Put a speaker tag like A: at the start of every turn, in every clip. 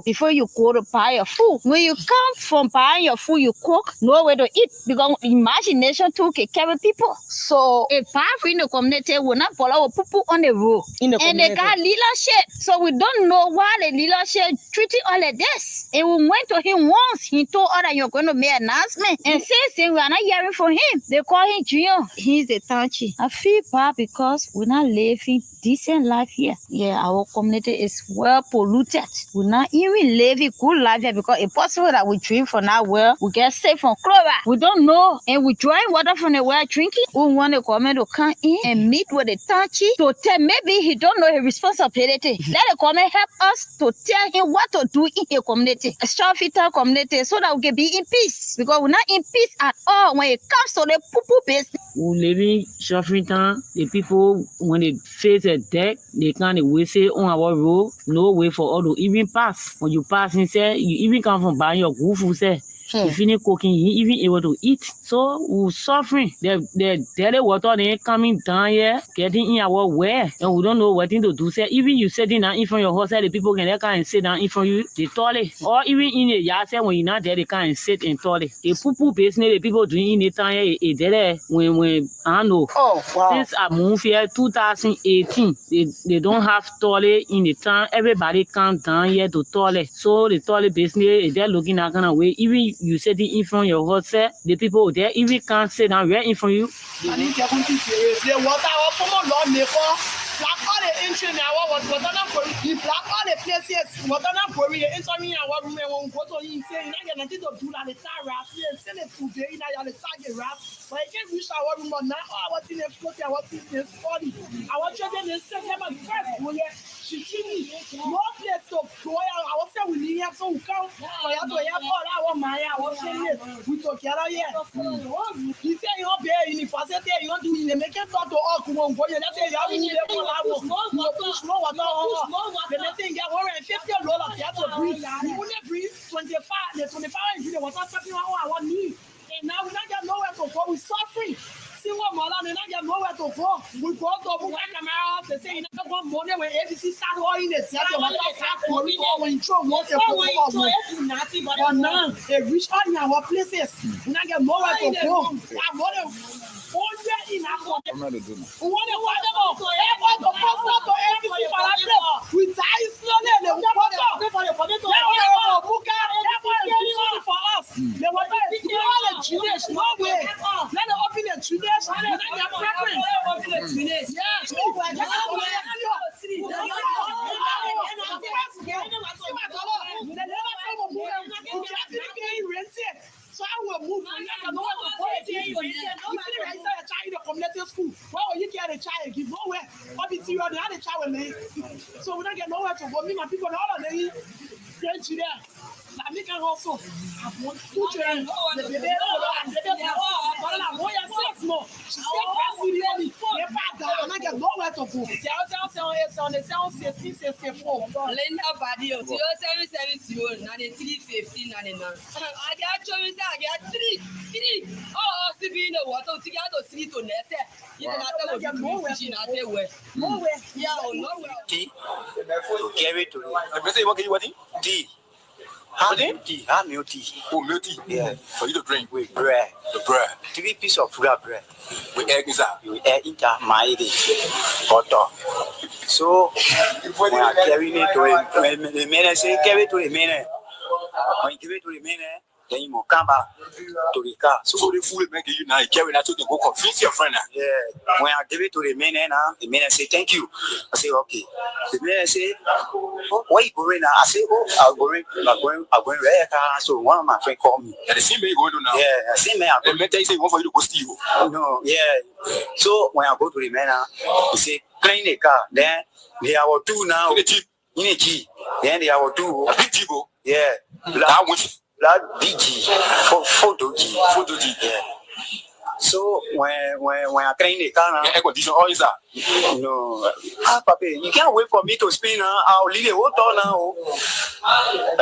A: food before you go to buy your food. When you come from buying your food, you cook, no way to eat because imagination too can carry people. So a powerful in the community will not follow people on the road. And they got leadership. So we don't know why the leadership treated all of this. And we went to him once. He told us that you're going to make an announcement. And since then, we are not hearing from him. They call him Junior. He's the Tanchi. I feel bad because we're not living decent life here. Yeah, our community is well polluted. We're not even living good life here because it's possible that we drink from that well. We get sick from chloride. We don't know. And we drawing water from the well drinking. We want the government to come in and meet with the Tanchi to tell maybe he don't know his responsibility. Let the government help us to tell him what to do in a community, a strong vital community, so that we can be in peace. Because we're not in peace at all when it comes to the poo-poo business.
B: We live in Jefferson. The people, when they face a deck, they can't whistle on our road. No way for all to even pass. When you pass inside, you even come from buying your good food, say. You finish cooking, you even able to eat. So we're suffering. The dirty water they coming down here, getting in our well, and we don't know what thing to do. Say even you sitting down in front of your house, the people can come and sit down in front of you, the toilet, or even in the yard. Say when you're not there, they come and sit in toilet. The poo business, the people doing in the town here, is there when I know.
A: Oh wow!
B: Since I moved here 2018, they don't have toilet in the town. Everybody come down here to toilet. So the toilet business is there looking that kind of way. Even you sitting in front of your house, the people there even can't sit down right in front of you.
C: The water, black all the entry now, what not for you, black all the places, what not for you, entering our room and won't go to you saying, I get a bit of do that, the rap, send it today, now the target rap, but I can't reach our room now, what's in the float, what's in this body. I want you to say, I'm first, she no place to go. I was saying we need so come. I have to have all our Maya. I was saying we took care of here. He said you up here in the facility, you want to make it talk to all who won't go. That's it. You have to leave all our push more water. The next thing you want $50 you have to breathe. You wouldn't breathe 25 the water something our need. And now we don't get nowhere to go. We're suffering. See what Malan and I get nowhere to go. We go to the camera. They say you never want money when ABC start all in it. When you throw water, but now they reach out in our places. We don't get nowhere to go. I want to. In our we die slowly. The water for us. The water is no way. Let them open the Judas. So I will move. Community school. Where will you get a child? Give nowhere. Obviously, you are the other child. So we don't get nowhere to go. Me, my people, all of them. French there. I make an also. I want 2 children. The baby, and the baby, I want 6 more. She's I get nowhere to go. It's on the sound 1664.
D: Linda Badio, 0770, 9315, 99. I got choice, I got 3. Oh, to be in the water together, 3 to net. You don't get nowhere. Nowhere. Yeah, nowhere.
E: Tea. Carry to the tea. How tea? How milk tea?
F: Oh, milk tea.
E: Yeah.
F: For you to drink
E: with bread.
F: The bread.
E: 3 pieces of bread.
F: With egg inside.
E: You add into my butter. So when I carry it to the man, say carry to the man. When you give it to the man, then you come back to the car.
F: So the food make you now carry that to go convince your friend.
E: Yeah. When I give it to the man, the man say thank you. I say okay. The man say, oh, where you going now? I say, oh, I'm going right car. So one of my friends called me.
F: Yeah, the same man going to now.
E: Yeah, the same man.
F: The man say one for you to go steal.
E: No, yeah. So when I go to the man, he say clean the car. Then they are 2 now. In the Jeep. Then they are 2.
F: A big Jeep.
E: Yeah. Black BG, photo G, yeah. So when I clean the car,
F: air condition all inside.
E: No, Papa, you can't wait for me to spin. I'll leave the whole town now.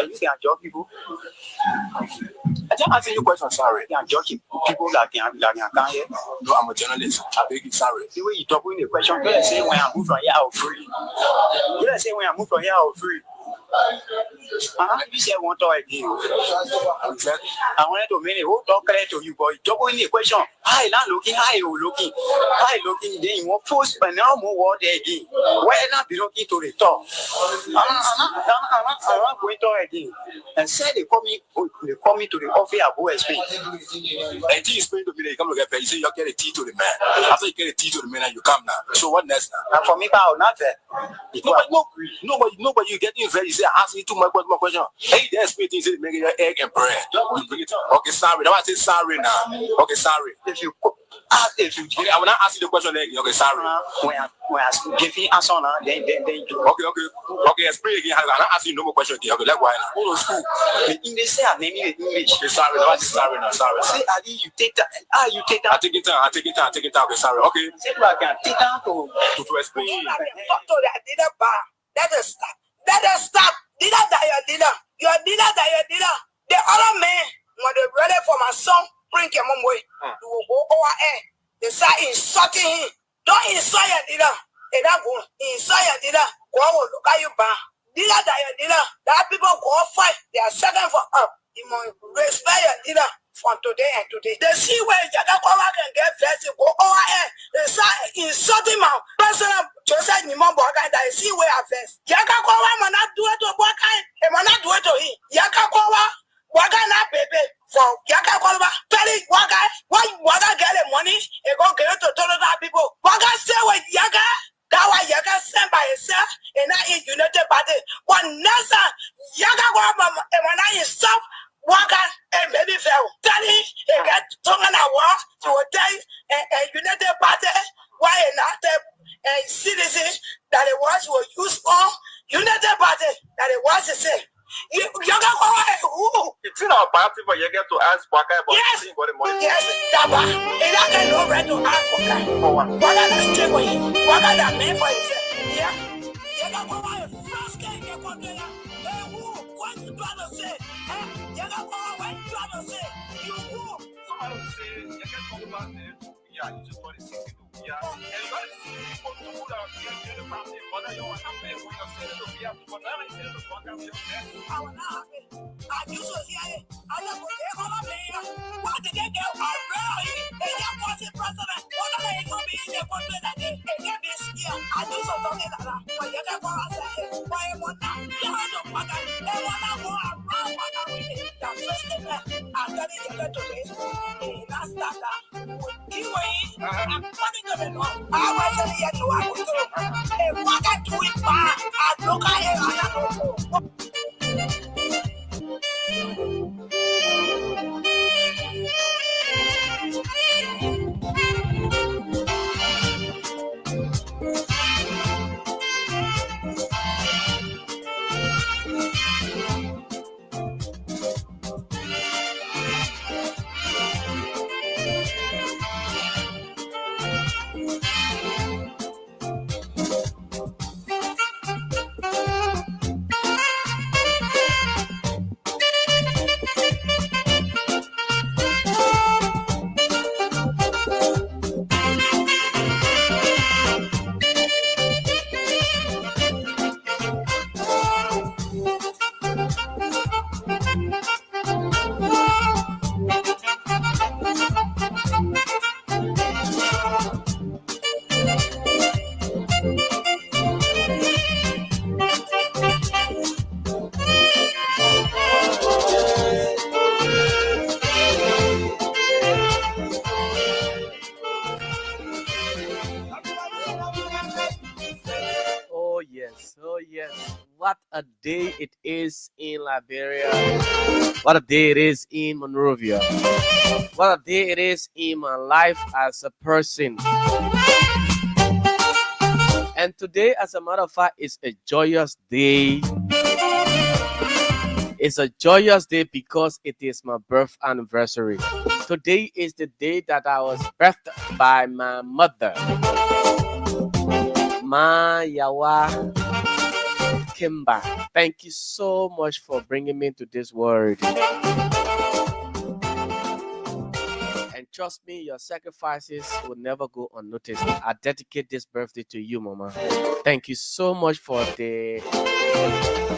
E: You can judge people. I just answer your question, sorry. You can judge people that can't hear.
F: No, I'm a journalist. I beg you, sorry.
E: The way you talk with the question, you say when I move from here, I'll free. You say when I move from here, I'll free. You said one talk again. I wanted to mean who talk clear to you, but double in the question. Hi, not looking, hi, looking, hi, looking. Then you want force, but now more word again. Why not be looking to the top? I'm not going to again. And said they call me to the office at OSP.
F: And you explain to me that you come to get paid. You say you get a tea to the man. After you get a tea to the man, and you come now. So what next now?
E: And for me, but not there.
F: Nobody, you getting very. You say ask me too much more question. Hey, there's me things that make your egg and bread. You bring it up. Okay, sorry. Now I say sorry now. Okay, sorry.
E: If you
F: Okay, I will not ask you the question again. Okay, sorry.
E: when I give you answer now, then you
F: Okay, explain again. I will not ask you no more question again. Okay, like why now?
E: go to school. The English say I'm naming the English.
F: Okay, sorry. Now I say sorry now. Sorry.
E: Say Ali, you take that. You take
F: I
E: that.
F: take it down. Okay, sorry. Okay.
E: Say I can take that
F: To explain.
D: Talk to that dinner bar. Let us stop. Let us stop. Dinner that your dinner. Your dinner that your dinner. The other man, when they ready for my son, bring him on way. You will go over air. They start insulting him. Don't insult your dinner. And that go insult your dinner. Go on, look at you bar. Dinner that your dinner. That people go fight. They are second for up. You must respect your dinner from today and today. They see where Jagakowa can get first, go over air. They start insulting my personal Joseph Nimomboga. They see where I first. Jagakowa will not do it to Boka. He will not do it to him. Jagakowa, Waga na baby. For Jagakowa, tell it Waga. Why Waga get the money? He go get it to other people. Waga say with Yaga. That why Yaga sent by himself and not in United Party. But Nasa Yaga and when I himself Waga and baby fell. Tell him he got tongue and a war to tell a United Party why not a citizen that it was used for United Party that it was to say. Yaga who?
F: It's in our party, but you get to ask Waka about
D: Yes.
F: the money.
D: Yes, Daba. And I can no right to ask for that. Waga that stay for him. Waga that man for himself. Yeah. Yaga first game you go there. Hey, who? What you trying to say? Yaga what you trying to say? You who?
F: Somebody say, you can talk about it. Yeah, you just want to see it. Yeah, and you got to see people to put out here in the family. But I don't want to pay when you're saying it. We have to put that in the fuck out of your head.
D: I will not have it. I do so here. I don't put it on me. What did they get around here? They just want the president. What are they going to be in the country that they get this year? I do so talking like that. But you can't go outside here. Why am I not? You have to put that. They want to go around what I really. That's just the man. I'm telling you that today. That's that. I'm putting to the law. I was telling you to walk to it. Hey, what I do it bad. I look at it and I don't know.
G: What a day it is in Liberia. What a day it is in Monrovia. What a day it is in my life as a person. And today, as a matter of fact, is a joyous day. It's a joyous day because it is my birth anniversary. Today is the day that I was birthed by my mother, Ma Yawa Kimba. Thank you so much for bringing me to this world. And trust me, your sacrifices will never go unnoticed. I dedicate this birthday to you, Mama. Thank you so much for the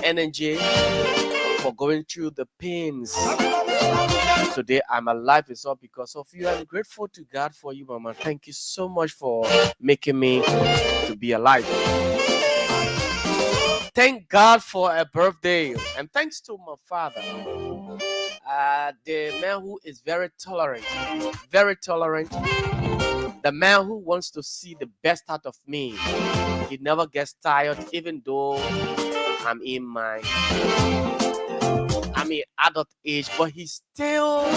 G: energy, for going through the pains. Today I'm alive is all because of you. I'm grateful to God for you, Mama. Thank you so much for making me to be alive. Thank God for a birthday, and thanks to my father, the man who is very tolerant, the man who wants to see the best out of me. He never gets tired, even though I'm in adult age, but he still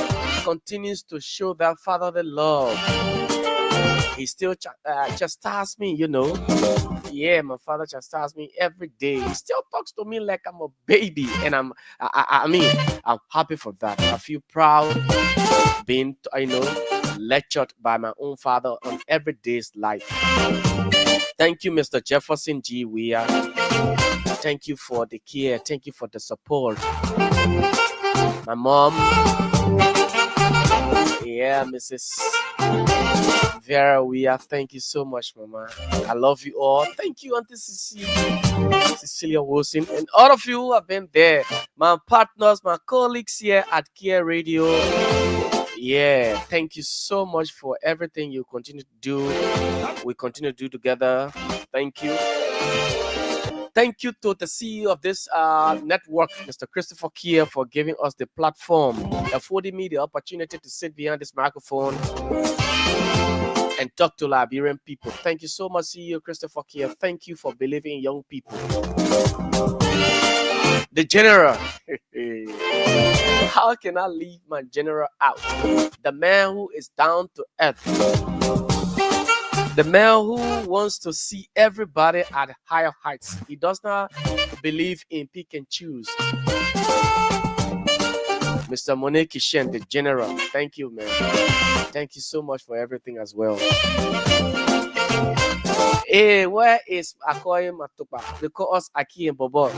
G: continues to show that fatherly love. He still chastises me, Yeah, my father chastises me every day. He still talks to me like I'm a baby, and I'm happy for that. I feel proud being, lectured by my own father on every day's life. Thank you, Mr. Jefferson G. Weah. Thank you for the care. Thank you for the support. My mom, Mrs. Vera Weah, thank you so much, Mama. I love you all. Thank you, Auntie Cecilia Wilson, and all of you who have been there. My partners, my colleagues here at Kear Radio. Yeah, thank you so much for everything you continue to do. We continue to do together. Thank you. Thank you to the CEO of this network, Mr. Christopher Kear, for giving us the platform, affording me the opportunity to sit behind this microphone and talk to Liberian people. Thank you so much, CEO Christopher Kear. Thank you for believing in young people. The general. How can I leave my general out? The man who is down to earth. The man who wants to see everybody at higher heights. He does not believe in pick and choose. Mr. Monet Kishen, the general. Thank you, man. Thank you so much for everything as well. Hey, where is Akoy Matupa? They call us Aki and Bobo.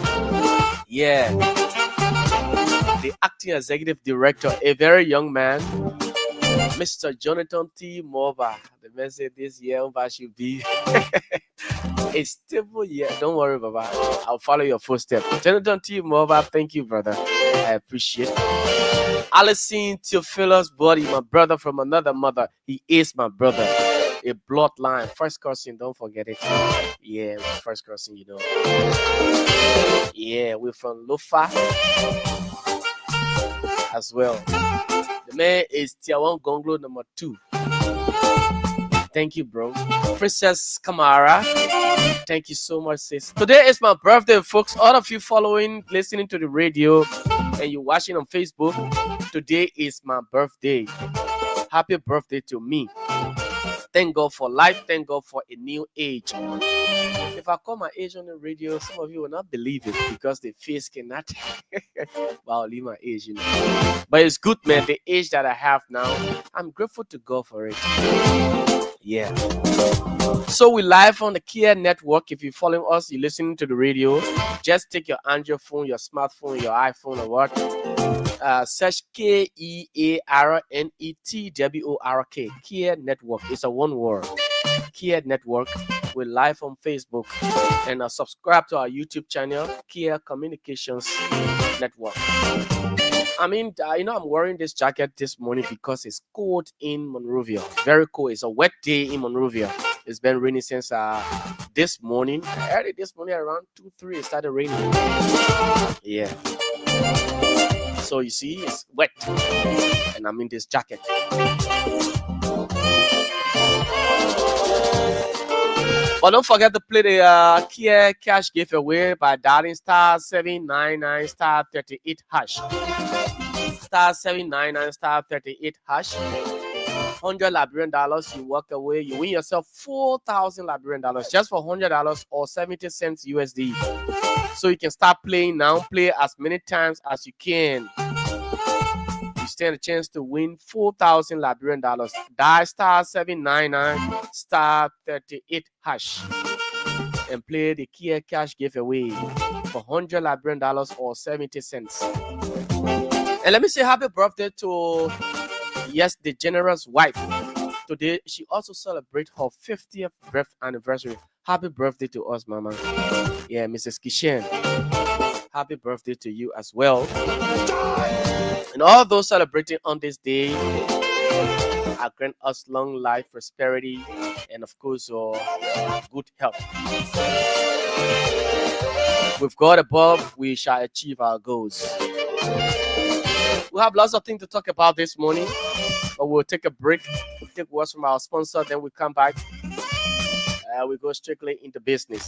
G: Yeah. The acting executive director, a very young man, Mr. Jonathan T. Morba. The man said this year should be a stable year. Don't worry, Baba. I'll follow your footsteps. Jonathan T. Morba, thank you, brother. I appreciate it. Alison Theophilus Body, my brother from another mother. He is my brother. A bloodline. First cousin, don't forget it. Yeah, first cousin, Yeah, we're from Lofa as well. The man is Tiawan Gonglo number 2. Thank you, bro. Princess Kamara. Thank you so much, sis. Today is my birthday, folks. All of you following, listening to the radio, and you watching on Facebook. Today is my birthday. Happy birthday to me. Thank God for life. Thank God for a new age. If I call my age on the radio, some of you will not believe it because the face cannot. But I'll leave my age, But it's good, man. The age that I have now, I'm grateful to God for it. Yeah. So we live on the Kear network. If you're following us, you're listening to the radio, just take your Android phone, your smartphone, your iPhone, or what. Search KEARNETWORK. Kear network. It's a one word. Kear network. We're live on Facebook, and subscribe to our YouTube channel, Kear Communications Network. I'm wearing this jacket this morning because it's cold in Monrovia. Very cold. It's a wet day in Monrovia. It's been raining since this morning. Early this morning around 2-3, it started raining. Yeah. So you see, it's wet, and I'm in this jacket. But don't forget to play the Kear cash giveaway by dialing *799 *38 hash. *799 *38 hash. $100 Liberian, you walk away, you win yourself $4,000 Liberian just for $100 or 70 cents USD. So you can start playing now. Play as many times as you can. You stand a chance to win $4,000 Liberian. Dial *799 *38 hash and play the Kear cash giveaway for $100 Liberian or 70 cents. And let me say happy birthday to Yes, the general's wife. Today, she also celebrates her 50th birth anniversary. Happy birthday to us, Mama. Yeah, Mrs. Kishen. Happy birthday to you as well. And all those celebrating on this day, I grant us long life, prosperity, and of course, good health. With God above, we shall achieve our goals. We have lots of things to talk about this morning, but we'll take a break. We'll take words from our sponsor, then we come back. We go strictly into business.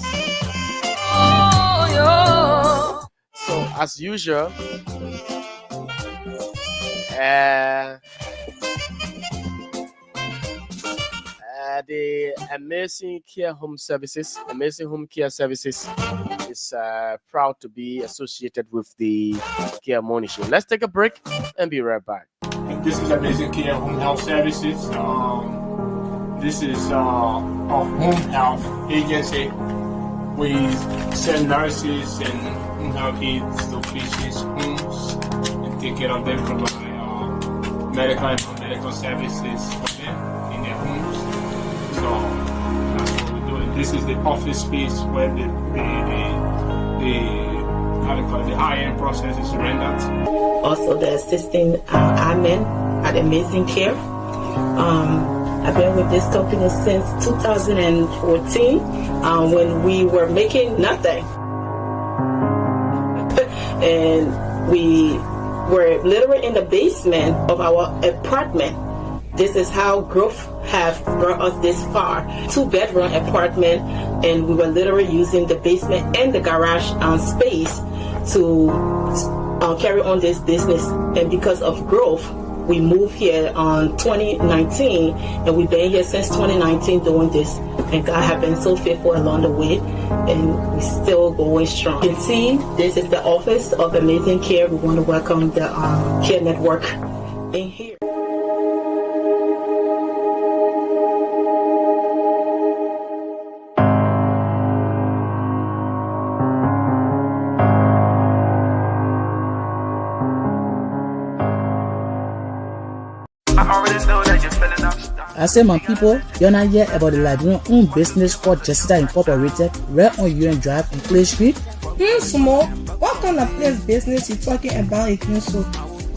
G: So, as usual, the Amazing Care Home Services, Amazing Home Care Services is proud to be associated with the Kear Morning Show. Let's take a break and be right back.
H: This is Amazing Care Home Health Services. This is a home health agency. We send nurses and home health aides to patients' homes and take care of them, provide medical and non-medical services for them in their homes. So that's what we're doing. This is the office space where the high-end process is rendered.
I: Also the assisting admin at Amazing Care. I've been with this company since 2014 when we were making nothing. And we were literally in the basement of our apartment. This is how growth have brought us this far. 2-bedroom apartment, and we were literally using the basement and the garage space to carry on this business. And because of growth, we moved here on 2019, and we've been here since 2019 doing this. And God has been so faithful along the way, and we're still going strong. You can see, this is the office of Amazing Care. We want to welcome the Care Network in here.
J: I say, my people, you're not yet about the Liberian owned business called Jefferson Incorporated, right on UN Drive in Clay Street.
K: Small. What kind of place business you talking about again, so?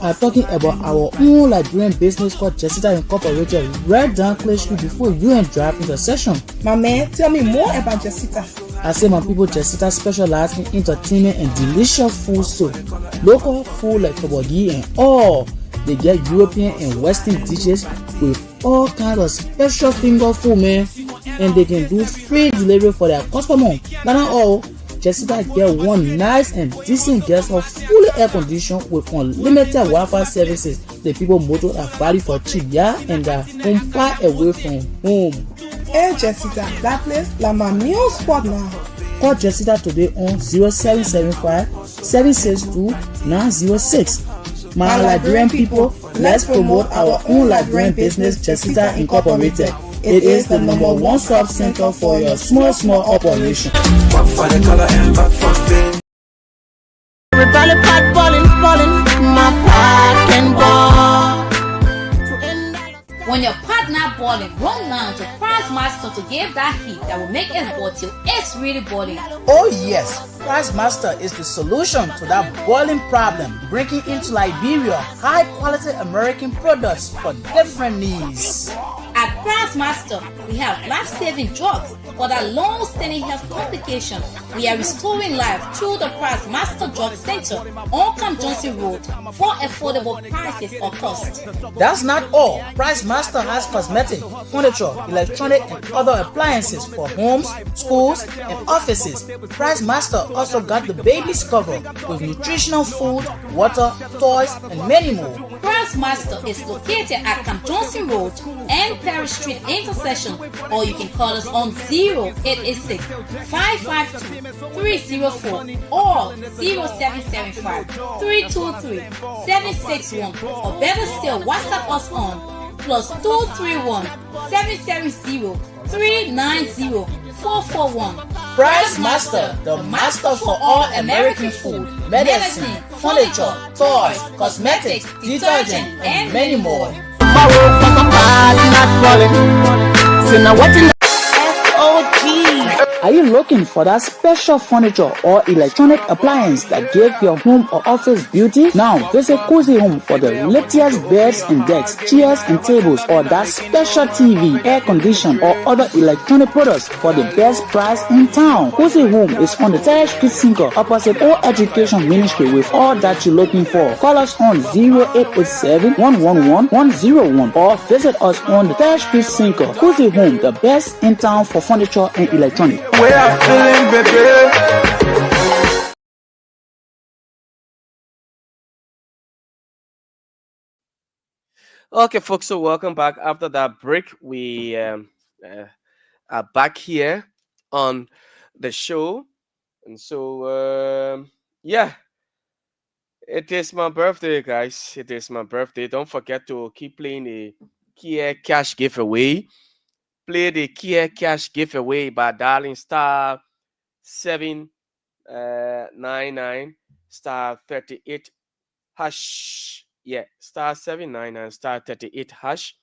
J: I'm talking about our own Liberian business called Jefferson Incorporated, right down Clay Street before UN Drive intersection.
K: My man, tell me more about Jessica.
J: I say, my people, Jessica specializes in entertainment and delicious food, so local food like kabagi and all. They get European and Western dishes with all kinds of special finger food, man. And they can do free delivery for their customers. But not all. Jessica get one nice and decent guest house fully air conditioned with unlimited Wi-Fi services. The people motto are value for cheap, yeah, and they're home far away from home.
K: Hey Jessica, that place like my meal spot now.
J: Call Jessica today on 0775 762 906. My Liberian people, let's promote our own Liberian business, Jessica Incorporated. It is the #1 stop center for your small operation.
A: Everybody pot balling, my pot can ball.
L: When your partner balling, run down to Price Master to give that heat that will make it boil till it's really boiling.
J: Oh yes, Price Master is the solution to that boiling problem, bringing into Liberia high quality American products for different needs.
L: At Price Master, we have life-saving drugs for that long-standing health complication. We are restoring life through the Price Master Drug Center on Camp Johnson Road for affordable prices or cost.
J: That's not all. Price Master has cosmetic, furniture, electronic, and other appliances for homes, schools, and offices. Price Master also got the baby's cover with nutritional food, water, toys, and many more.
L: Price Master is located at Camp Johnson Road and Perry Street intersection, or you can call us on 0886 552 304 or 0775 323 761, or better still WhatsApp us on +231 770 390 441.
J: Price Master, the master for all American food, medicine, furniture, toys, cosmetics, detergent, and many more.
B: for some bad not falling. So now what in the
J: SOG. Are you looking for that special furniture or electronic appliance that give your home or office beauty? Now visit Cozy Home for the latest beds and decks, chairs and tables, or that special TV, air condition, or other electronic products for the best price in town. Cozy Home is on the 3rd Street Sinker opposite All Education Ministry with all that you're looking for. Call us on 0887 111 101 or visit us on the 3rd Street Sinker. Cozy Home, the best in town for furniture and electronics.
F: We're feeling, baby.
G: Okay, folks, so welcome back. After that break, we are back here on the show. And so, yeah, it is my birthday, guys. It is my birthday. Don't forget to keep playing the Kear Cash giveaway. Play the Kear Cash giveaway by dialing star 799 star 38 hash. Yeah, star 799 star 38 hash.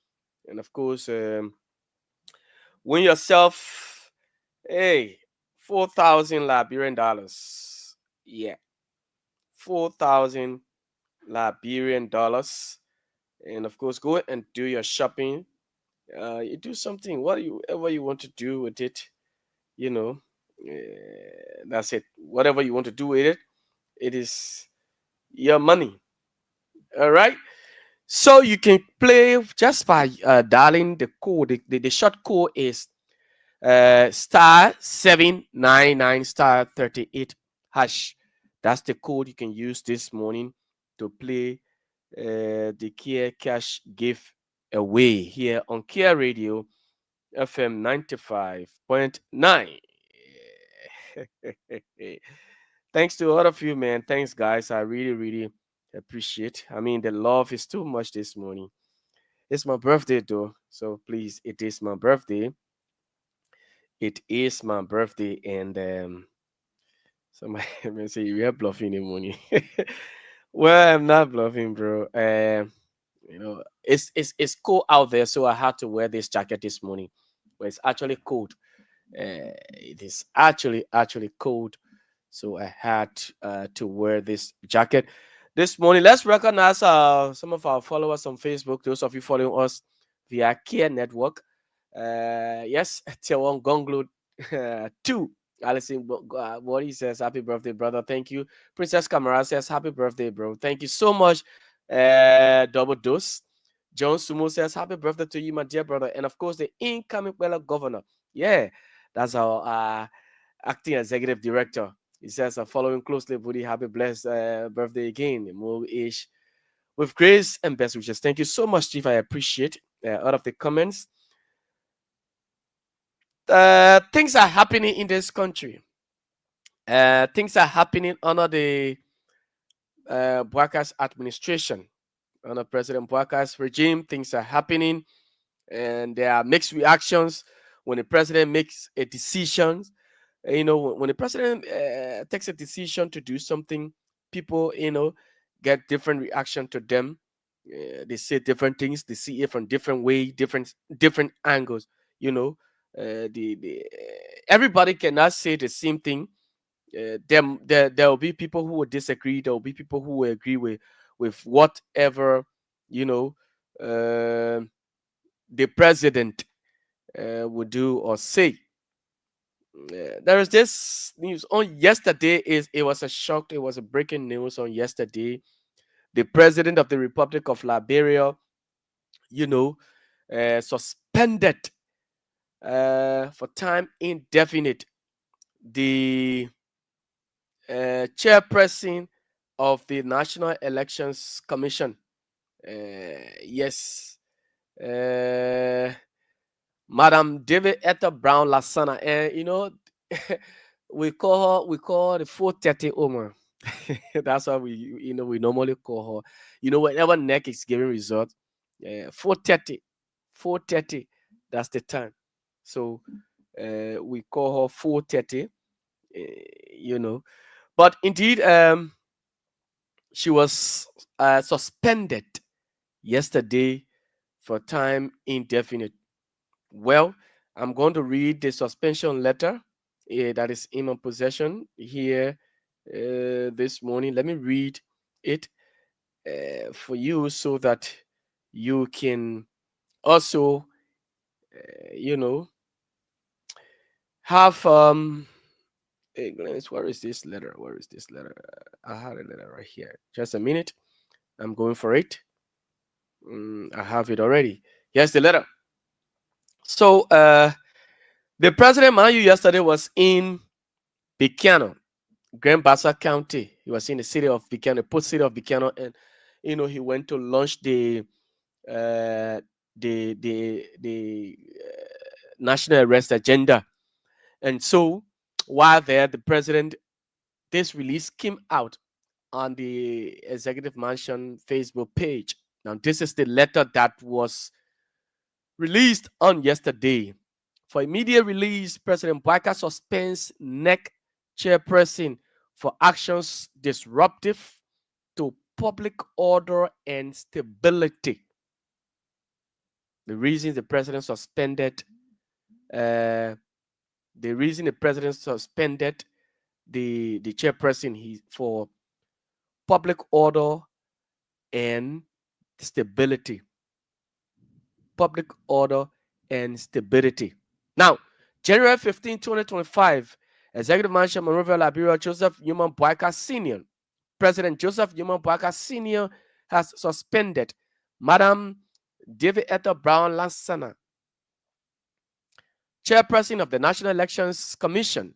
G: And of course, win yourself, hey, 4,000 Liberian dollars. Yeah, 4,000 Liberian dollars. And of course, go and do your shopping. You do something, whatever you want to do with it, you know. That's it. Whatever you want to do with it, it is your money. All right. So you can play just by dialing the code. The short code is star 799 star 38 hash. That's the code you can use this morning to play the Kear Cash giveaway here on Kear Radio FM 95.9. Thanks to all of you, man. Thanks, guys. I really, really appreciate. I mean, the love is too much this morning. It's my birthday, though. So please, it is my birthday. It is my birthday, and somebody may say you are bluffing the money. Well, I'm not bluffing, bro. It's cold out there, so I had to wear this jacket this morning. But it's actually cold. It is actually cold, so I had to wear this jacket this morning. Let's recognize some of our followers on Facebook. Those of you following us via Kear Network. Yes, Tewon Gonglu 2. Alison Body says, happy birthday, brother. Thank you. Princess Camara says, happy birthday, bro. Thank you so much. Double Dose. John Sumo says, happy birthday to you, my dear brother. And of course, the incoming Weah governor. Yeah, that's our acting executive director. He says, following closely, Buddy, happy blessed birthday again. More ish with grace and best wishes. Thank you so much, Chief. I appreciate all of the comments. Things are happening in this country. Things are happening under the Buaka's administration, under President Buaka's regime. Things are happening, and there are mixed reactions when the president makes a decision. When the president takes a decision to do something, people, get different reaction to them. They say different things. They see it from different way, different angles. Everybody cannot say the same thing. There will be people who will disagree. There will be people who will agree with whatever the president would do or say. There is this news on yesterday. It was a shock. It was a breaking news on yesterday. The president of the Republic of Liberia, suspended for time indefinite the chairperson of the National Elections Commission. Yes, Madam David Etta Brown Lasana, and we call her the 430 Omer. That's why we normally call her. Whenever NEC is giving result, 430, that's the time. So we call her 430. But indeed, she was suspended yesterday for time indefinite. Well, I'm going to read the suspension letter that is in my possession here this morning. Let me read it for you so that you can also, you know, have hey, Glennis, where is this letter? Where is this letter? I had a letter right here. Just a minute. I'm going for it. I have it already. Here's the letter. So, the president, mind you, yesterday was in Buchanan, Grand Bassa County. He was in the city of Buchanan, port city of Buchanan, and he went to launch the uh, national arrest agenda. And so, while there, the president, this release came out on the executive mansion Facebook page. Now, this is the letter that was released on yesterday. For immediate release, President Weah suspends NEC chairperson for actions disruptive to public order and stability. The reason the president suspended the chairperson for public order and stability. Public order and stability. Now, January 15, 2025, Executive Mansion, Monrovia, Liberia, Joseph Newman Boyka Sr. President Joseph Newman Boyka Sr. has suspended Madam David Ethel Brown Lansana, chairperson of the National Elections Commission,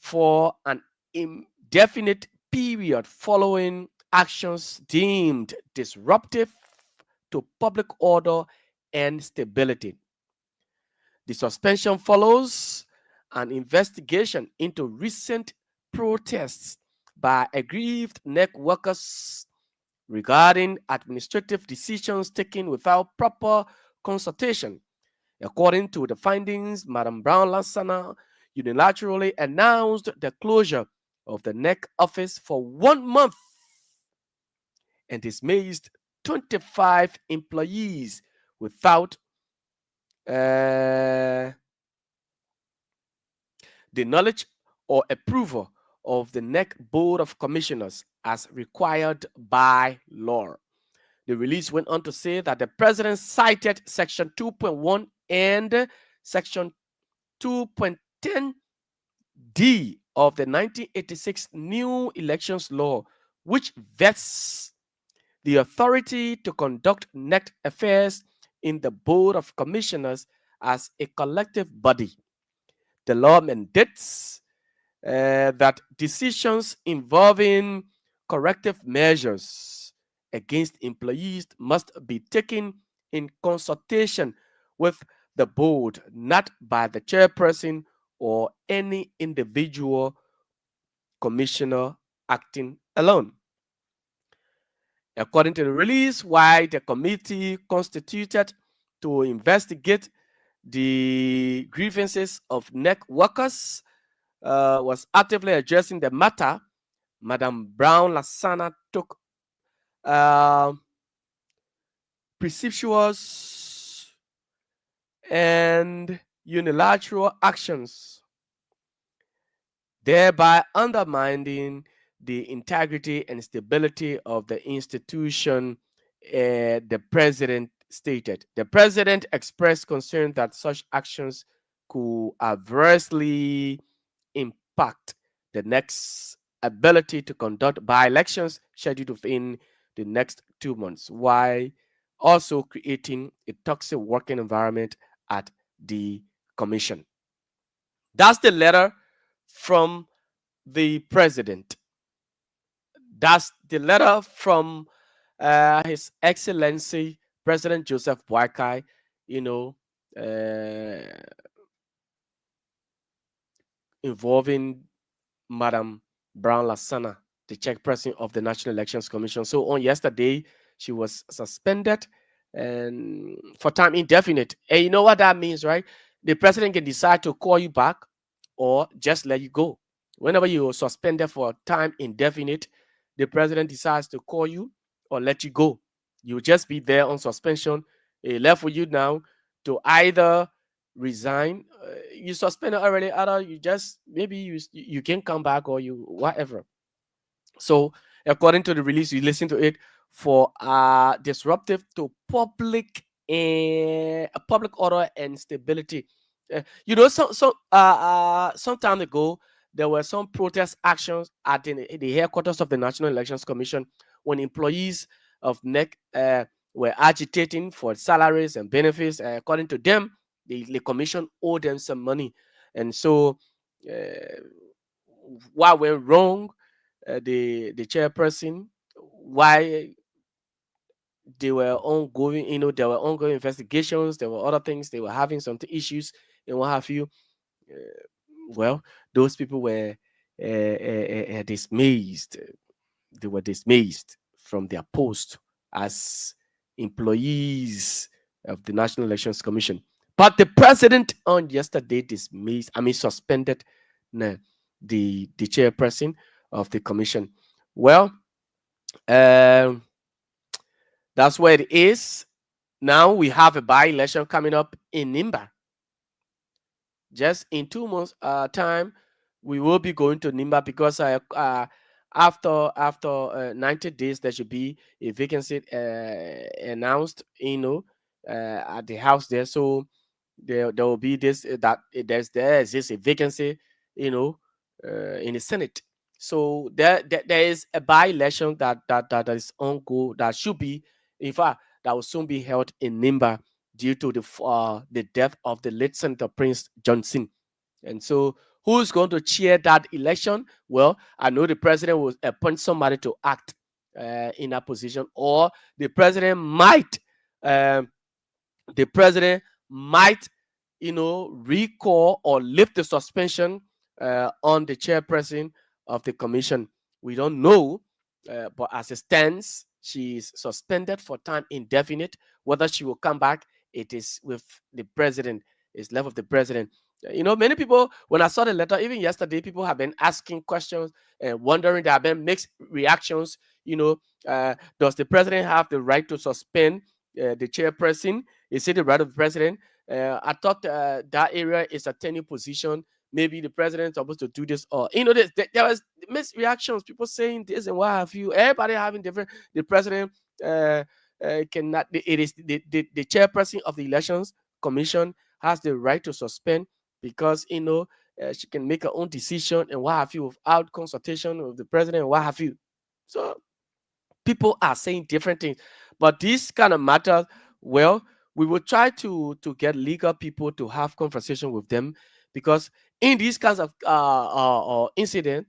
G: for an indefinite period following actions deemed disruptive to public order and stability. The suspension follows an investigation into recent protests by aggrieved NEC workers regarding administrative decisions taken without proper consultation. According to the findings, Madam Brown Lansana unilaterally announced the closure of the NEC office for 1 month and dismissed 25 employees without the knowledge or approval of the NEC Board of Commissioners as required by law. The release went on to say that the president cited Section 2.1 and Section 2.10D of the 1986 New Elections Law, which vests the authority to conduct NEC affairs in the Board of Commissioners as a collective body. The law mandates that decisions involving corrective measures against employees must be taken in consultation with the board, not by the chairperson or any individual commissioner acting alone. According to the release, why the committee constituted to investigate the grievances of NEC workers was actively addressing the matter, Madam Brown Lansana took precipitous and unilateral actions, thereby undermining the integrity and stability of the institution, the president stated. The president expressed concern that such actions could adversely impact the next ability to conduct by-elections scheduled within the next 2 months, while also creating a toxic working environment at the commission. That's the letter from the president. That's the letter from His Excellency President Joseph Boakai, involving Madam Brown Lansana, the chairperson of the National Elections Commission. So on yesterday, she was suspended and for time indefinite. And you know what that means, right? The president can decide to call you back or just let you go. Whenever you are suspended for time indefinite, the president decides to call you or let you go. You'll just be there on suspension It left for you now to either resign, you suspended already, either you just maybe you can come back or you whatever. So according to the release, you listen to it for disruptive to public order and stability. Some time ago there were some protest actions at the headquarters of the National Elections Commission when employees of NEC were agitating for salaries and benefits. According to them, the commission owed them some money, and so uh, what went wrong, the chairperson, why they were ongoing, there were ongoing investigations, there were other things, they were having some issues and what have you. uh, well, those people were dismissed. They were dismissed from their post as employees of the National Elections Commission. But the president on yesterday suspended the chairperson of the commission. Well, um, that's where it is. Now we have a by-election coming up in Nimba. Just in 2 months time, we will be going to Nimba because after 90 days there should be a vacancy announced, at the house there. So there will be this that there exists a vacancy, in the Senate. So there is a by-election that is on go, that should be, in fact, that will soon be held in Nimba due to the death of the late Senator Prince Johnson. And so, who's going to chair that election? Well, I know the president will appoint somebody to act in that position, or the president might, um, the president might, recall or lift the suspension on the chairperson of the commission. We don't know, but as it stands, she is suspended for time indefinite. Whether she will come back, it is with the president. It's left with the president. Many people, when I saw the letter, even yesterday, people have been asking questions and wondering. There have been mixed reactions. Does the president have the right to suspend the chairperson? Is it the right of the president? I thought that area is a tenure position. Maybe the president is supposed to do this, or there was mixed reactions. People saying this and what have you. Everybody having different. The president cannot. It is the chairperson of the elections commission has the right to suspend because she can make her own decision and what have you without consultation with the president and what have you. So people are saying different things, but these kind of matters, well, we will try to get legal people to have conversation with them, because in these kinds of incident,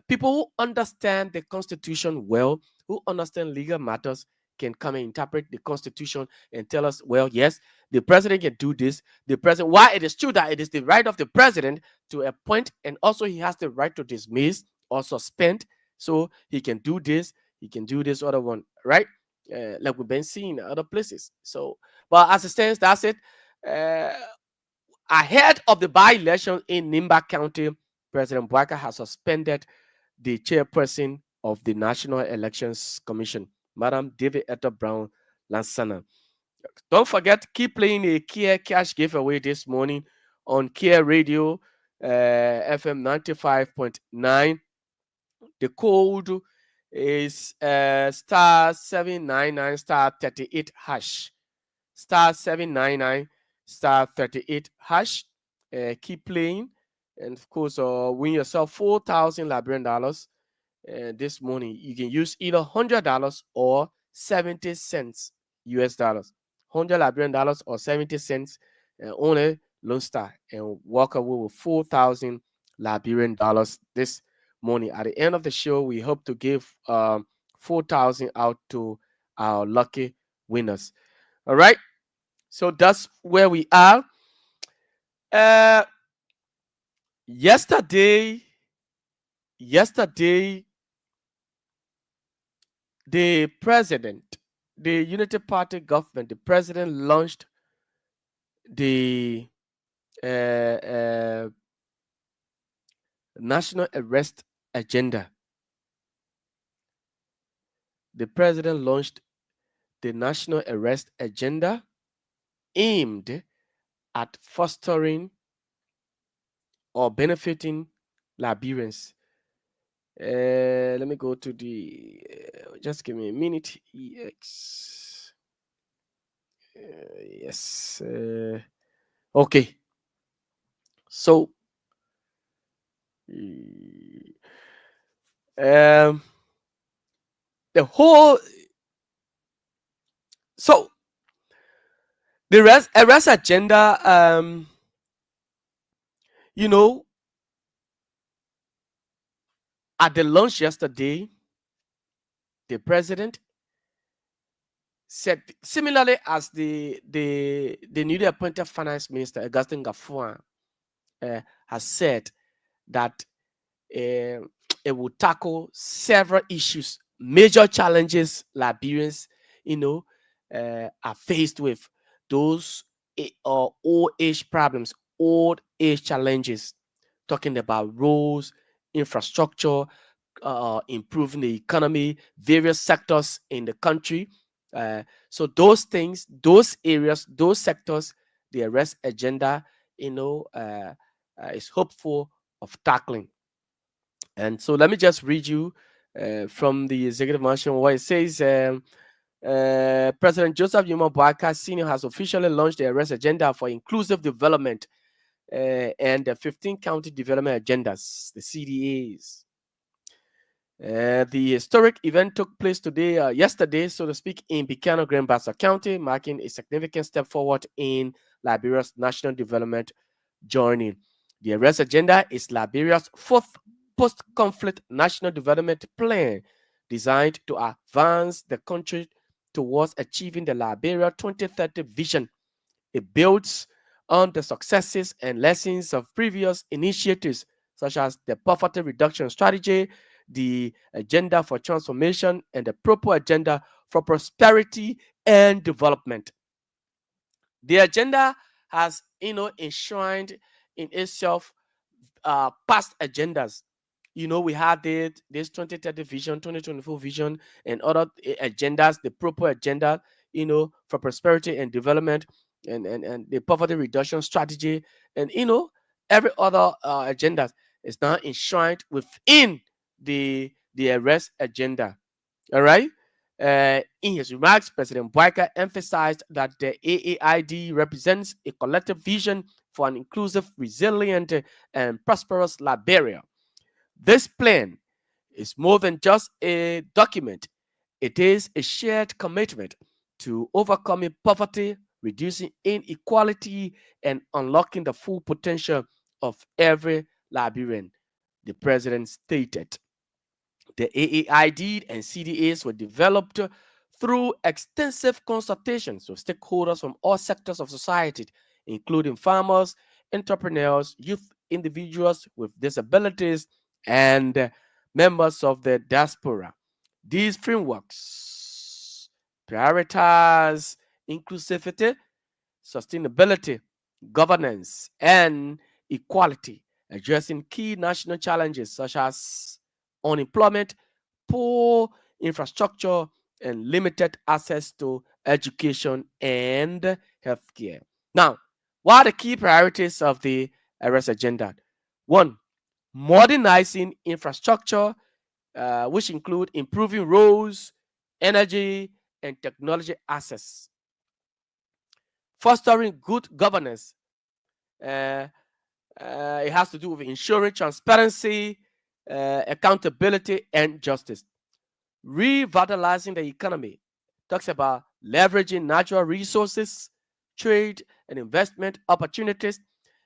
G: people who understand the constitution well, who understand legal matters, can come and interpret the constitution and tell us, well, yes, the president can do this. The president, why it is true that it is the right of the president to appoint, and also he has the right to dismiss or suspend. So he can do this, he can do this other one, right? Like we've been seeing in other places. So, but as it stands, that's it. Uh, Ahead of the by-election in Nimba County, President Bwaka has suspended the chairperson of the National Elections Commission, Madam David Etta Brown Lansana. Don't forget, keep playing a Kear cash giveaway this morning on Kear Radio, FM 95.9. The code is star 799 star 38 hash. Star 799 star 38 hash. Keep playing, and of course, win yourself 4,000 Liberian dollars this morning. You can use either $100 or 70 cents US dollars. 100 Liberian dollars or 70 cents, only Lone Star, and walk away with 4,000 Liberian dollars this morning. At the end of the show, we hope to give 4,000 out to our lucky winners. All right. So that's where we are. Yesterday, the president, the Unity Party government, the president launched the uh, uh, national arrest agenda. The president launched the national arrest agenda aimed at fostering or benefiting Liberians. Let me go to the. Just give me a minute. EX. Yes. Okay. So, um, the whole. So the arrest agenda. You know, at the launch yesterday, the president said similarly as the newly appointed finance minister Augustin Gafuan has said that it will tackle several issues, major challenges Liberians, are faced with. Those old age problems, old age challenges, talking about roads, infrastructure, improving the economy, various sectors in the country. So those things, those areas, those sectors, the arrest agenda, is hopeful of tackling. And so let me just read you from the executive mansion where it says President Joseph Yuma Boaka Sr. has officially launched the arrest agenda for inclusive development and the 15 county development agendas, the CDAs. The historic event took place yesterday, so to speak, in Bikano Grand Bassa County, marking a significant step forward in Liberia's national development journey. The arrest agenda is Liberia's fourth post-conflict national development plan designed to advance the country towards achieving the Liberia 2030 vision. It builds on the successes and lessons of previous initiatives such as the poverty reduction strategy, the agenda for transformation, and the proper agenda for prosperity and development. The agenda has, enshrined in itself past agendas. We had this 2030 vision, 2024 vision, and other agendas, the proper agenda, for prosperity and development, and the poverty reduction strategy, and every other agenda is now enshrined within the arrest agenda. All right. In his remarks, President Boyka emphasized that the AAID represents a collective vision for an inclusive, resilient, and prosperous Liberia. This plan is more than just a document. It is a shared commitment to overcoming poverty, reducing inequality, and unlocking the full potential of every Liberian, the president stated. The AAID and CDAs were developed through extensive consultations with stakeholders from all sectors of society, including farmers, entrepreneurs, youth, individuals with disabilities, and members of the diaspora. These frameworks prioritize inclusivity, sustainability, governance, and equality, addressing key national challenges such as unemployment, poor infrastructure, and limited access to education and healthcare. Now, what are the key priorities of the arrest agenda? One, modernizing infrastructure, which include improving roads, energy, and technology access. Fostering good governance. Uh, it has to do with ensuring transparency, accountability, and justice. Revitalizing the economy talks about leveraging natural resources, trade, and investment opportunities,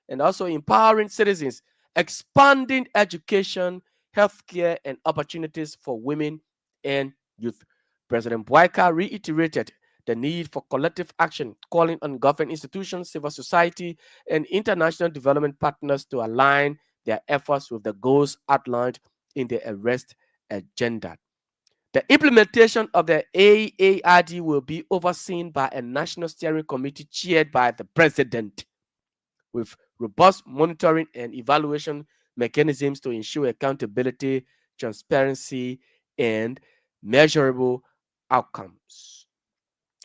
G: and also empowering citizens, expanding education, healthcare, and opportunities for women and youth. President Boyka reiterated the need for collective action, calling on government institutions, civil society, and international development partners to align their efforts with the goals outlined in the arrest agenda. The implementation of the AAID will be overseen by a national steering committee chaired by the president, with robust monitoring and evaluation mechanisms to ensure accountability, transparency, and measurable outcomes.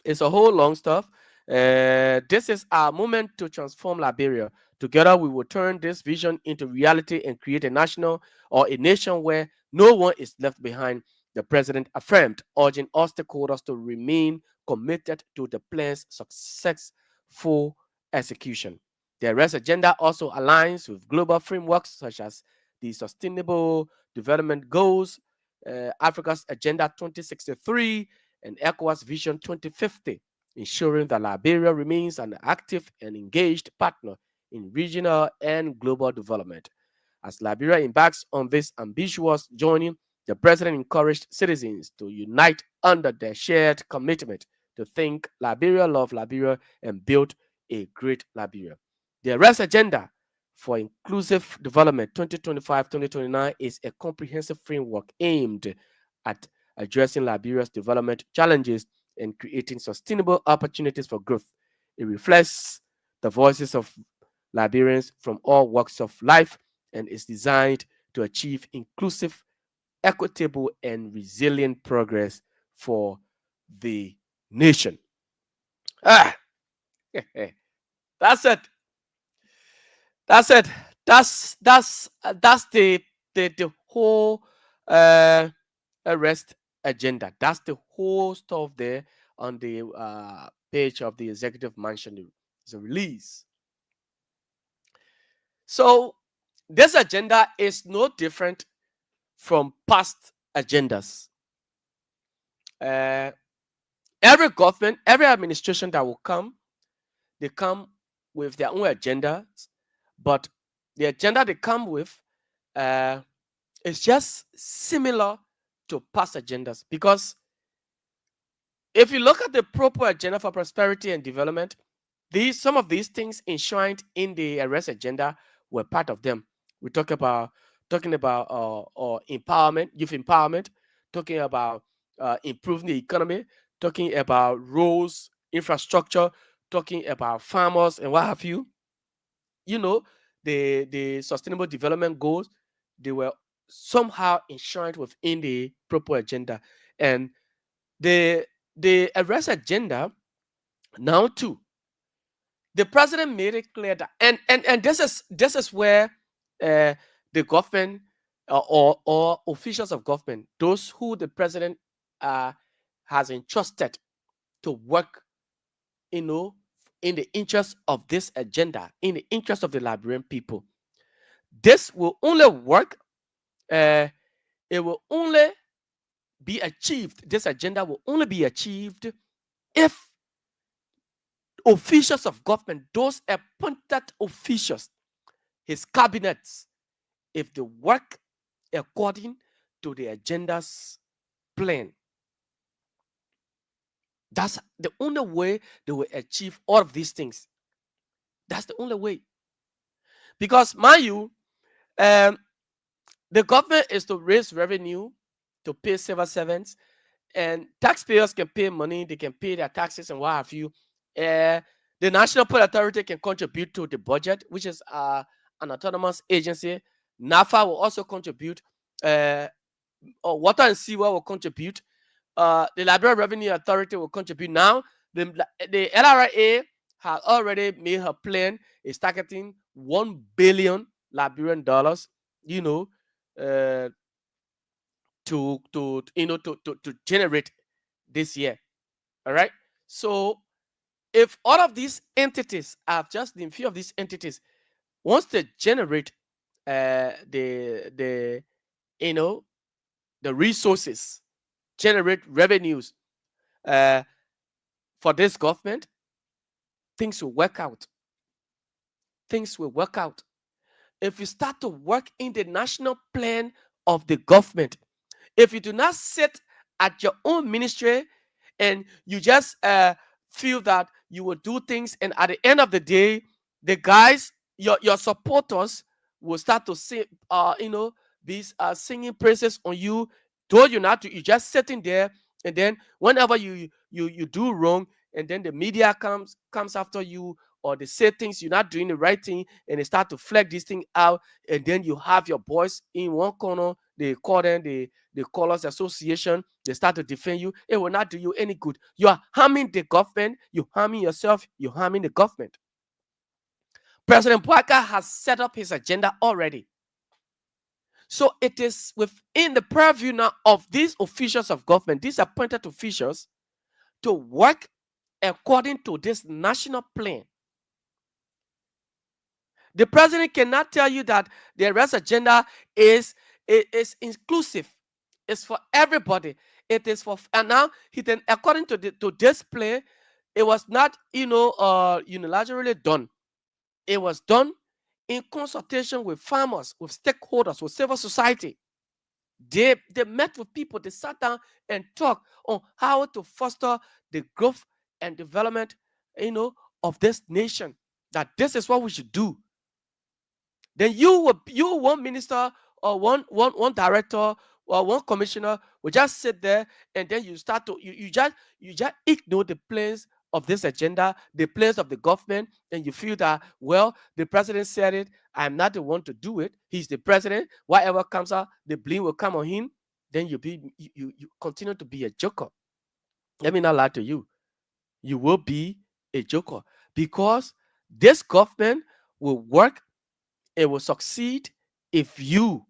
G: It's a whole long stuff. This is our moment to transform Liberia. Together, we will turn this vision into reality and create a national or a nation where no one is left behind, the president affirmed, urging all stakeholders to remain committed to the plan's successful execution. The arrest agenda also aligns with global frameworks such as the Sustainable Development Goals, Africa's Agenda 2063, and ECOWAS Vision 2050, ensuring that Liberia remains an active and engaged partner in regional and global development. As Liberia embarks on this ambitious journey, the president encouraged citizens to unite under their shared commitment to think Liberia, love Liberia, and build a great Liberia. The arrest agenda for inclusive development 2025-2029 is a comprehensive framework aimed at addressing Liberia's development challenges and creating sustainable opportunities for growth. It reflects the voices of Liberians from all walks of life and is designed to achieve inclusive, equitable, and resilient progress for the nation. Ah, that's it. That's it. That's the whole arrest agenda. That's the whole stuff there on the page of the executive mansion. It's a release. So this agenda is no different from past agendas. Every government, every administration that will come, they come with their own agendas, but the agenda they come with is just similar to past agendas. Because if you look at the proper agenda for prosperity and development, some of these things enshrined in the arrest agenda were part of them. We talking about empowerment, youth empowerment, talking about improving the economy, talking about roads, infrastructure, talking about farmers and what have you. You know, the sustainable development goals, they were somehow enshrined within the proper agenda. And the arrest agenda now too, the president made it clear that, and this is where the government or officials of government, those who the president has entrusted to work, in the interest of this agenda, in the interest of the Liberian people. This will only work. It will only be achieved. This agenda will only be achieved if officials of government, those appointed officials, his cabinets, if they work according to the agenda's plan. That's the only way they will achieve all of these things. That's the only way. Because, mind you, the government is to raise revenue to pay civil servants, and taxpayers can pay money, they can pay their taxes and what have you. The National Port Authority can contribute to the budget, which is an autonomous agency. NAFA will also contribute. Water and Sewer will contribute. The Liberia Revenue Authority will contribute. Now, the LRA has already made her plan. It's targeting $1 billion Liberian dollars, to generate this year. All right. So if all of these entities, I've just named a few of these entities, once they generate the resources, generate revenues for this government, things will work out. Things will work out. If you start to work in the national plan of the government, if you do not sit at your own ministry and you just feel that you will do things, and at the end of the day, the guys, your supporters will start to say, these singing praises on you, though you're just sitting there, and then whenever you do wrong, and then the media comes after you, or they say things you're not doing the right thing, and they start to flag this thing out, and then you have your boys in one corner they call them the Colors Association, they start to defend you. It will not do you any good. You are harming the government, you're harming yourself, you're harming the government. President Boakai has set up his agenda already. So it is within the purview now of these officials of government, these appointed officials, to work according to this national plan. The president cannot tell you that the arrest agenda is inclusive. It's for everybody. It is for, and now he then, according to this plan, it was not unilaterally done. It was done in consultation with farmers, with stakeholders, with civil society. They met with people, they sat down and talked on how to foster the growth and development, of this nation. That this is what we should do. Then one minister or one director or one commissioner will just sit there, and then you start to you just ignore the plans of this agenda, the plans of the government, and you feel that, well, the president said it, I'm not the one to do it. He's the president. Whatever comes out, the blame will come on him. Then you continue to be a joker. Let me not lie to you. You will be a joker, because this government will work. It will succeed if you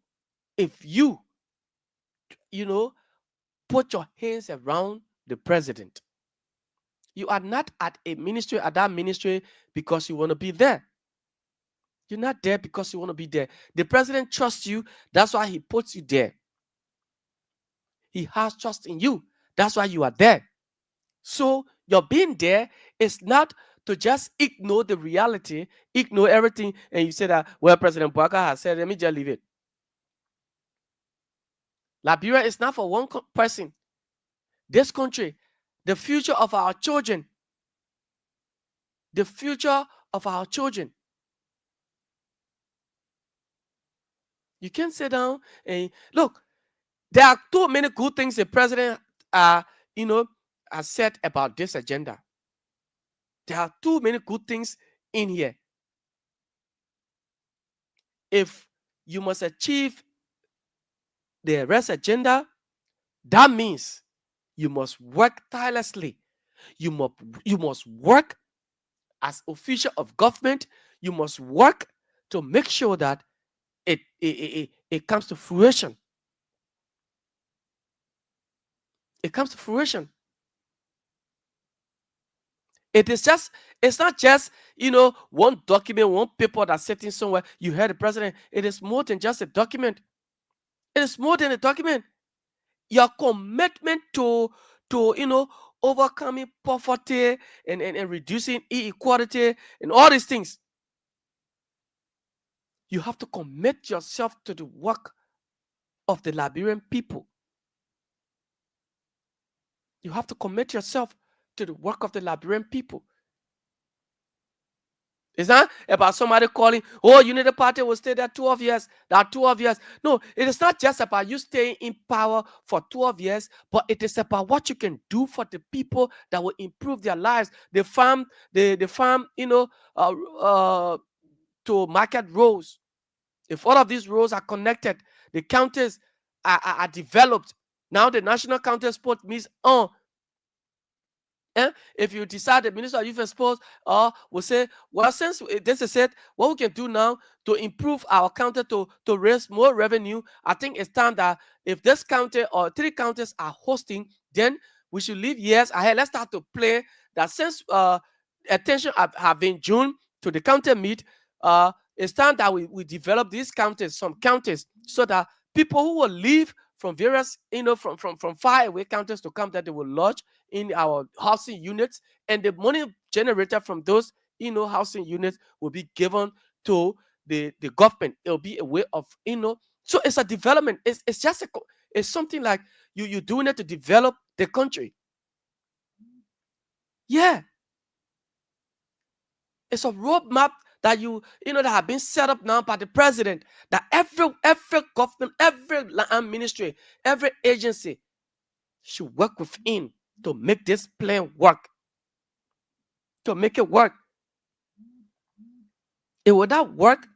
G: put your hands around the president. You are not at that ministry because you want to be there. You're not there because you want to be there. The president trusts you. That's why he puts you there. He has trust in you. That's why you are there. So your being there is not to just ignore the reality, ignore everything, and you say that, well, President Boakai has said, let me just leave it. Liberia is not for one person. This country, the future of our children, the future of our children. You can't sit down and look. There are too many good things the president, has said about this agenda. There are too many good things in here. If you must achieve the arrest agenda, that means you must work tirelessly. You must work as official of government. You must work to make sure that it comes to fruition. It comes to fruition. It's not just, one document, one paper that's sitting somewhere. You heard the president. It is more than just a document. It is more than a document. Your commitment to overcoming poverty and reducing inequality and all these things. You have to commit yourself to the work of the Liberian people. You have to commit yourself to the work of the Liberian people. It's not about somebody calling, oh, Unity Party will stay there 12 years. That 12 years. No, it is not just about you staying in power for 12 years, but it is about what you can do for the people that will improve their lives. The farm, to market roads. If all of these roads are connected, the counties are developed. Now the national county sport means if you decide the Minister of Youth and Sports will say, well, since this is it, what we can do now to improve our county to raise more revenue, I think it's time that if this county or 3 counties are hosting, then we should leave years ahead. Let's start to play that since attention have been June to the county meet, it's time that we develop these counties, some counties, so that people who will leave from various, from far away counties to come, that they will lodge in our housing units, and the money generated from those, housing units will be given to the government. It'll be a way of, so it's a development. It's just it's something like you're doing it to develop the country. Yeah. It's a roadmap that that have been set up now by the president, that every government, every ministry, every agency should work within to make this plan work, to make it work. It will not work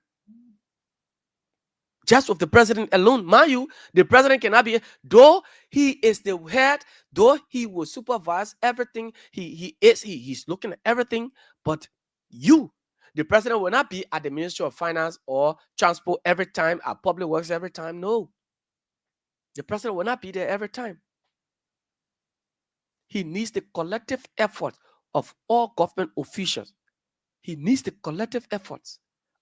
G: just with the president alone. Mind you, the president cannot be, though he is the head, though he will supervise everything, he's looking at everything, but you, the president, will not be at the Ministry of Finance or Transport every time, at Public Works every time. No. The president will not be there every time. He needs the collective effort of all government officials. He needs the collective efforts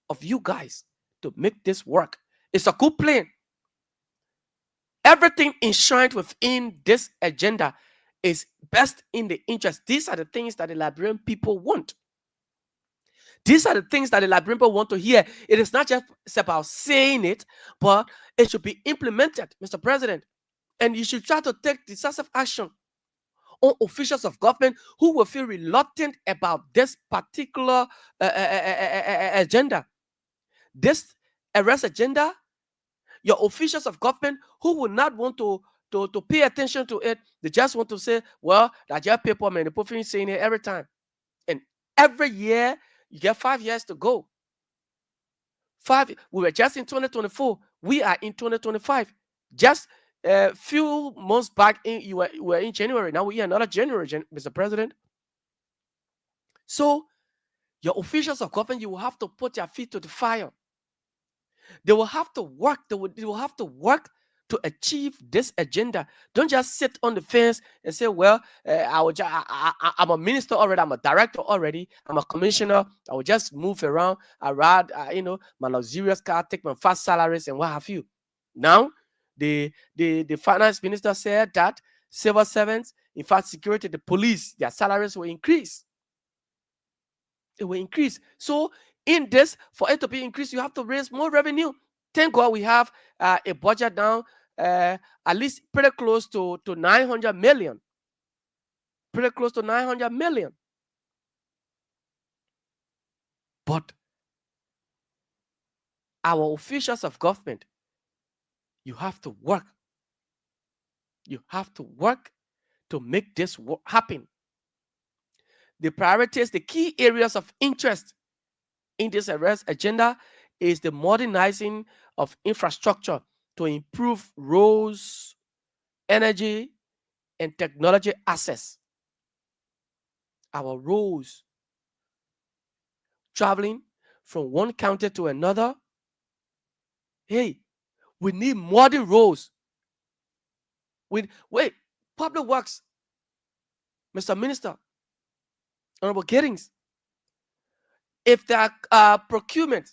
G: of you guys to make this work. It's a good plan. Everything enshrined within this agenda is best in the interest. These are the things that the Liberian people want. These are the things that the Liberian people want to hear. It is not just about saying it, but it should be implemented, Mr. President. And you should try to take decisive action on officials of government who will feel reluctant about this particular agenda. This arrest agenda, your officials of government who will not want to pay attention to it, they just want to say, well, that your people, man, the people saying it every time. And every year, you get 5 years to go. We were just in 2024. We are in 2025. Just a few months back, we were in January. Now we are another January, Mr. President. So your officials of government, you will have to put your feet to the fire. They will have to work. They will have to work to achieve this agenda. Don't just sit on the fence and say, well, I'm a minister already. I'm a director already. I'm a commissioner. I will just move around. I ride, my luxurious car, take my fast salaries and what have you. Now, the finance minister said that civil servants, in fact, security, the police, their salaries will increase. It will increase. So in this, for it to be increased, you have to raise more revenue. Thank God we have a budget now, at least pretty close to 900 million. Pretty close to 900 million. But our officials of government, you have to work. You have to work to make this happen. The priorities, the key areas of interest in this arrest agenda is the modernizing of infrastructure to improve roads, energy, and technology access. Our roads, traveling from one county to another. Hey, we need modern roads. Wait, Public Works, Mr. Minister, Honorable Giddings, if there are procurement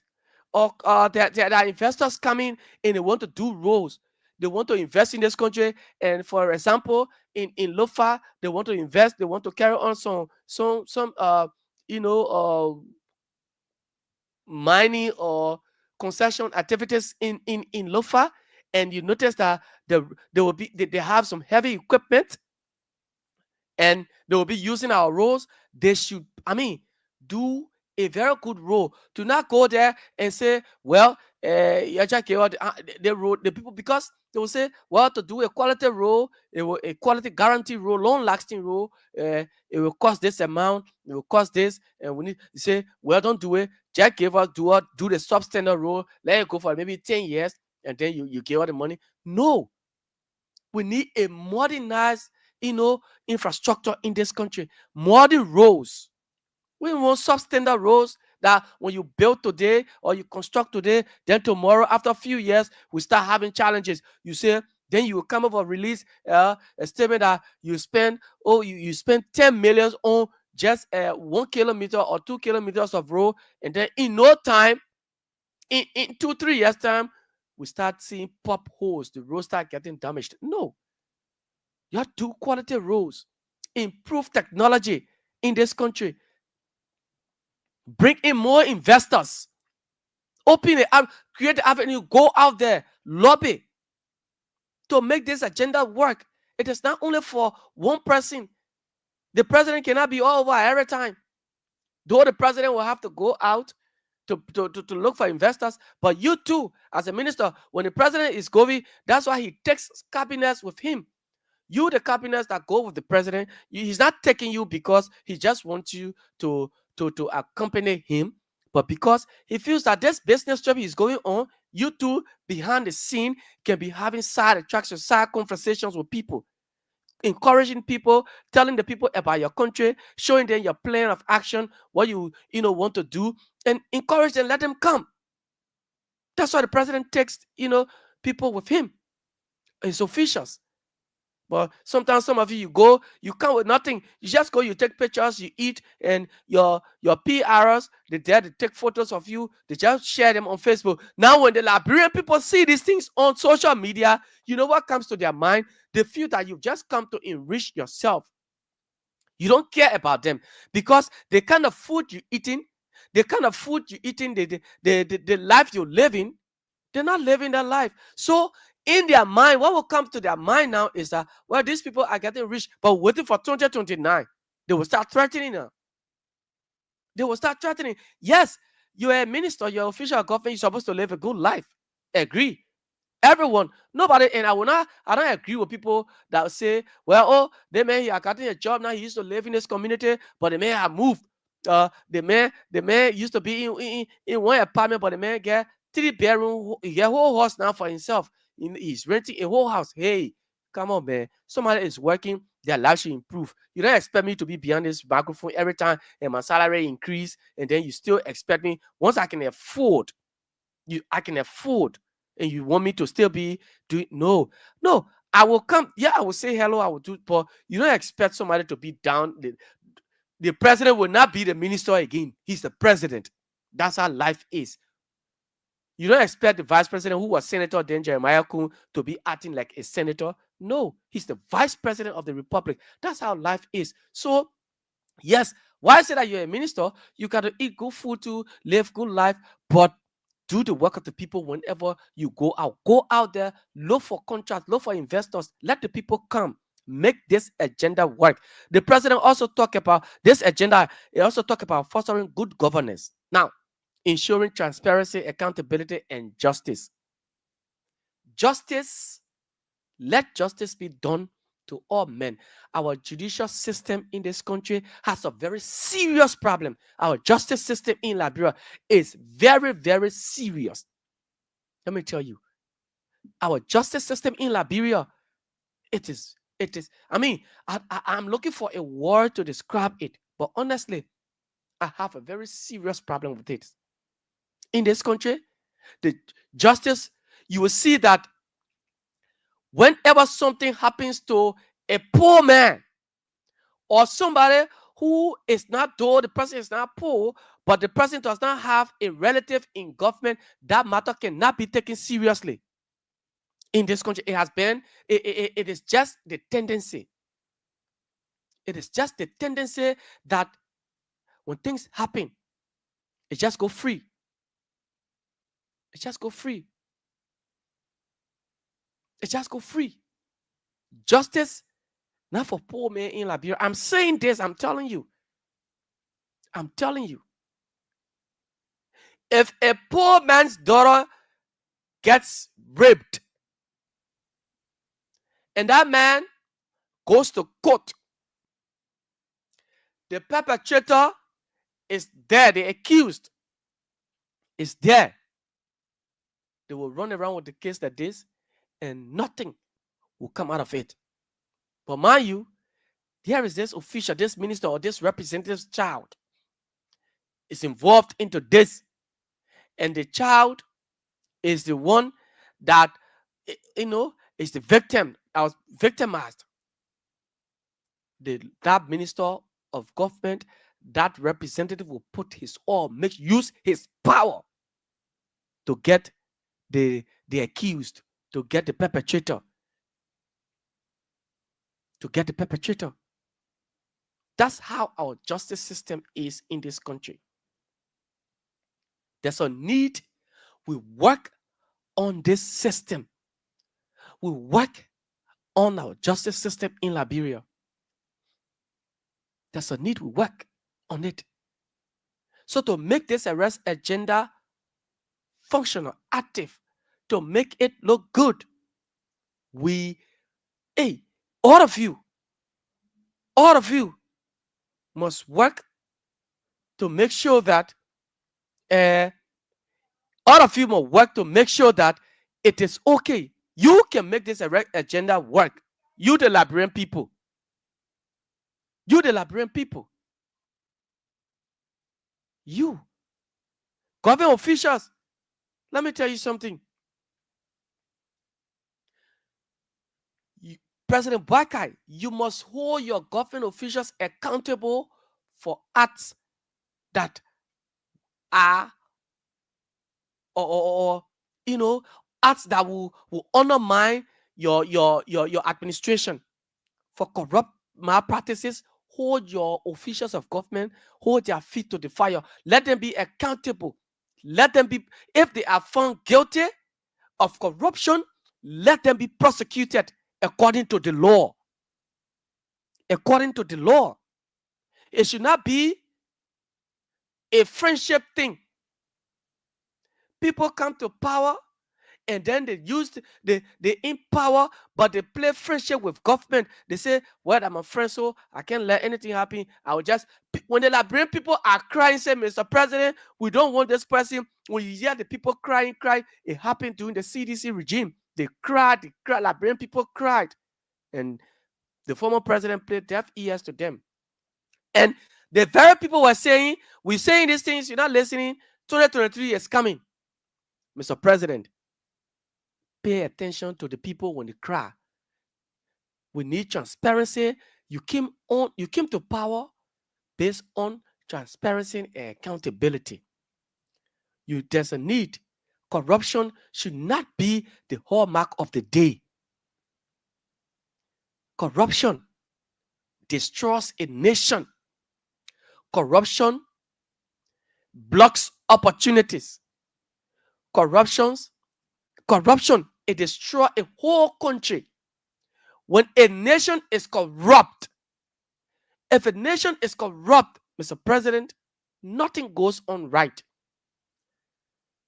G: or there are investors coming and they want to do roads, they want to invest in this country, and for example, in Lofa, they want to invest, they want to carry on some mining or concession activities in Lofa, and you notice that they have some heavy equipment and they will be using our roads. They should, do a very good road. To not go there and say, well, the people, because they will say, well, to do a quality road, a quality guarantee road, long-lasting road, it will cost this amount, it will cost this, and we need to say, well, don't do it. Just give us do the substandard road, let it go for maybe 10 years, and then you give us the money. No, we need a modernized, infrastructure in this country. Modern roads. We want substandard roads that when you build today or you construct today, then tomorrow, after a few years, we start having challenges. You say, then you will come up with release a statement that you spend 10 million on just 1 kilometer or 2 kilometers of road, and then in no time, in 2-3 years time, we start seeing pop holes. The roads start getting damaged. No, you have to do quality roads, improve technology in this country, bring in more investors, open it up, create the avenue, go out there, lobby to make this agenda work. It is not only for one person. The president cannot be all over every time. Though the president will have to go out to look for investors, but you too, as a minister, when the president is going, that's why he takes cabinets with him. You, the cabinets that go with the president, he's not taking you because he just wants you to accompany him, but because he feels that this business trip is going on, You two behind the scene can be having side attractions, side conversations with people, encouraging people, telling the people about your country, showing them your plan of action, what you know want to do, and encourage them, let them come. That's why the president takes people with him, his officials. But sometimes some of you go, you come with nothing. You just go, you take pictures, you eat, and your PRs, they're there to take photos of you. They just share them on Facebook. Now, when the Liberian people see these things on social media, you know what comes to their mind? They feel that you've just come to enrich yourself. You don't care about them because the kind of food you're eating, the life you're living, they're not living that life. So in their mind, what will come to their mind now is that, well, these people are getting rich, but waiting for 2029, they will start threatening them. They will start threatening. Yes, you're a minister, you're official government, you're supposed to live a good life. Agree. Everyone, nobody, and I don't agree with people that say, well, oh, the man he are getting a job now, he used to live in this community, but the man have moved. The man used to be in one apartment, but the man get 3 bedroom, he get a whole house now for himself. He's renting a whole house. Hey, come on, man. Somebody is working, their life should improve. You don't expect me to be behind this microphone every time and my salary increase, and then you still expect me, once I can afford, and you want me to still be doing, no, I will come. Yeah, I will say hello, I will do, but you don't expect somebody to be down. The president will not be the minister again. He's the president. That's how life is. You don't expect the vice president, who was Senator then Jeremiah Kun, to be acting like a senator. No, he's the vice president of the republic. That's how life is. So yes, why say that you're a minister? You got to eat good food to live good life, but do the work of the people whenever you go out. Go out there, look for contracts, look for investors, let the people come. Make this agenda work. The president also talked about this agenda. He also talked about fostering good governance. Now, ensuring transparency, accountability, and justice. Justice, let justice be done to all men. Our judicial system in this country has a very serious problem. Our justice system in Liberia is very, very serious. Let me tell you, our justice system in Liberia, it is. I mean, I'm looking for a word to describe it, but honestly, I have a very serious problem with it. In this country, the justice, you will see that whenever something happens to a poor man or somebody who is not, though the person is not poor, but the person does not have a relative in government, that matter cannot be taken seriously. In this country, it has been, it is just the tendency. It is just the tendency that when things happen, it just go free. It just go free. It just go free. Justice, not for poor men in Liberia. I'm saying this, I'm telling you. If a poor man's daughter gets raped and that man goes to court, the perpetrator is there, the accused is there. They will run around with the case like this and nothing will come out of it. But mind you, there is this official, this minister, or this representative's child is involved into this, and the child is the one that is the victim. I was victimized. That minister of government, that representative will put his all, use his power to get the accused, to get the perpetrator. That's how our justice system is in this country. There's a need. We work on this system. We work on our justice system in Liberia. There's a need. We work on it. So to make this arrest agenda functional, active, to make it look good, all of you must work to make sure that All of you must work to make sure that it is okay. You can make this agenda work. You, the Liberian people. You, the Liberian people. You. Government officials. Let me tell you something. President Weah, you must hold your government officials accountable for acts that are or acts that will undermine your administration. For corrupt malpractices, hold your officials of government, hold their feet to the fire. Let them be accountable. Let them be, if they are found guilty of corruption, let them be prosecuted according to the law. According to the law. It should not be a friendship thing. People come to power and then they empower, but they play friendship with government. They say, well, I'm a friend, so I can't let anything happen. I will just, when the Liberian people are crying, say, Mr. President, we don't want this person. When you hear the people crying, it happened during the CDC regime. They cried, Liberian people cried. And the former president played deaf ears to them. And the very people were saying, we're saying these things, you're not listening. 2023 is coming. Mr. President, pay attention to the people when they cry. We need transparency. You came to power based on transparency and accountability. There's a need. Corruption should not be the hallmark of the day. Corruption destroys a nation. Corruption blocks opportunities. Corruption, it destroys a whole country. When a nation is corrupt, if a nation is corrupt, Mr. President, nothing goes on right.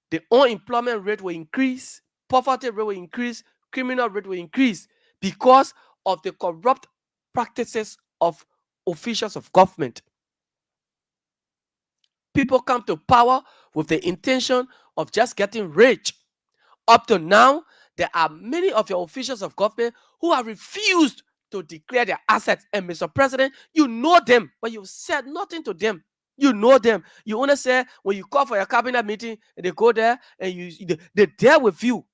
G: The unemployment rate will increase, poverty rate will increase, criminal rate will increase because of the corrupt practices of officials of government. People come to power with the intention of just getting rich. Up to now, there are many of your officials of government who have refused to declare their assets. And Mr. President, you know them, but you said nothing to them. You know them. You only say when you call for your cabinet meeting, they go there and they're there with you.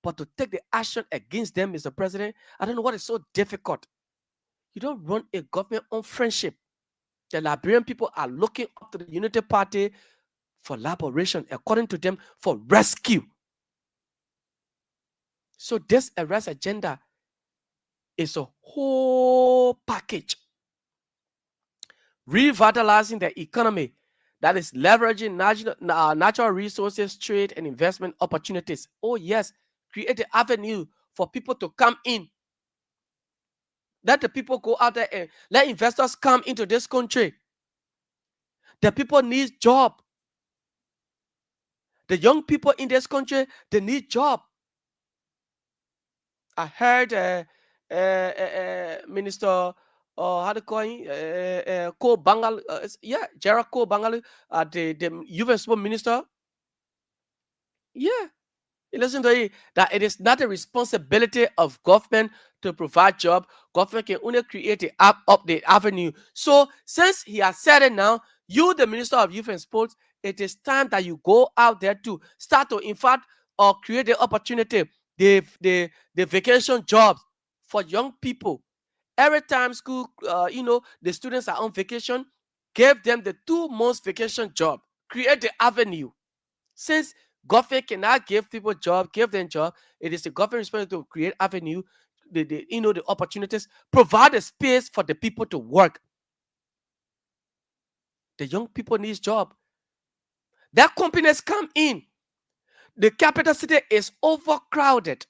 G: But to take the action against them, Mr. President, I don't know what is so difficult. You don't run a government on friendship. The Liberian people are looking up to the Unity Party for liberation, according to them, for rescue. So this arrest agenda is a whole package. Revitalizing the economy, that is leveraging natural resources, trade, and investment opportunities. Oh yes, create an avenue for people to come in. Let the people go out there and let investors come into this country. The people need job. The young people in this country, they need job. I heard Minister, how to call him, Ko Bangal, Gerald Ko Bangal, the youth and sport minister. Yeah, listen to it, that it is not a responsibility of government to provide job. Government can only create the avenue. So since he has said it now, you, the Minister of Youth and Sports, it is time that you go out there to start to, in fact, or create the opportunity, the vacation jobs for young people. Every time school, the students are on vacation, give them the 2 months vacation job. Create the avenue. Since government cannot give people job, give them job, it is the government responsibility to create avenue, the opportunities, provide a space for the people to work. The young people need job. Their companies come in. The capital city is overcrowded.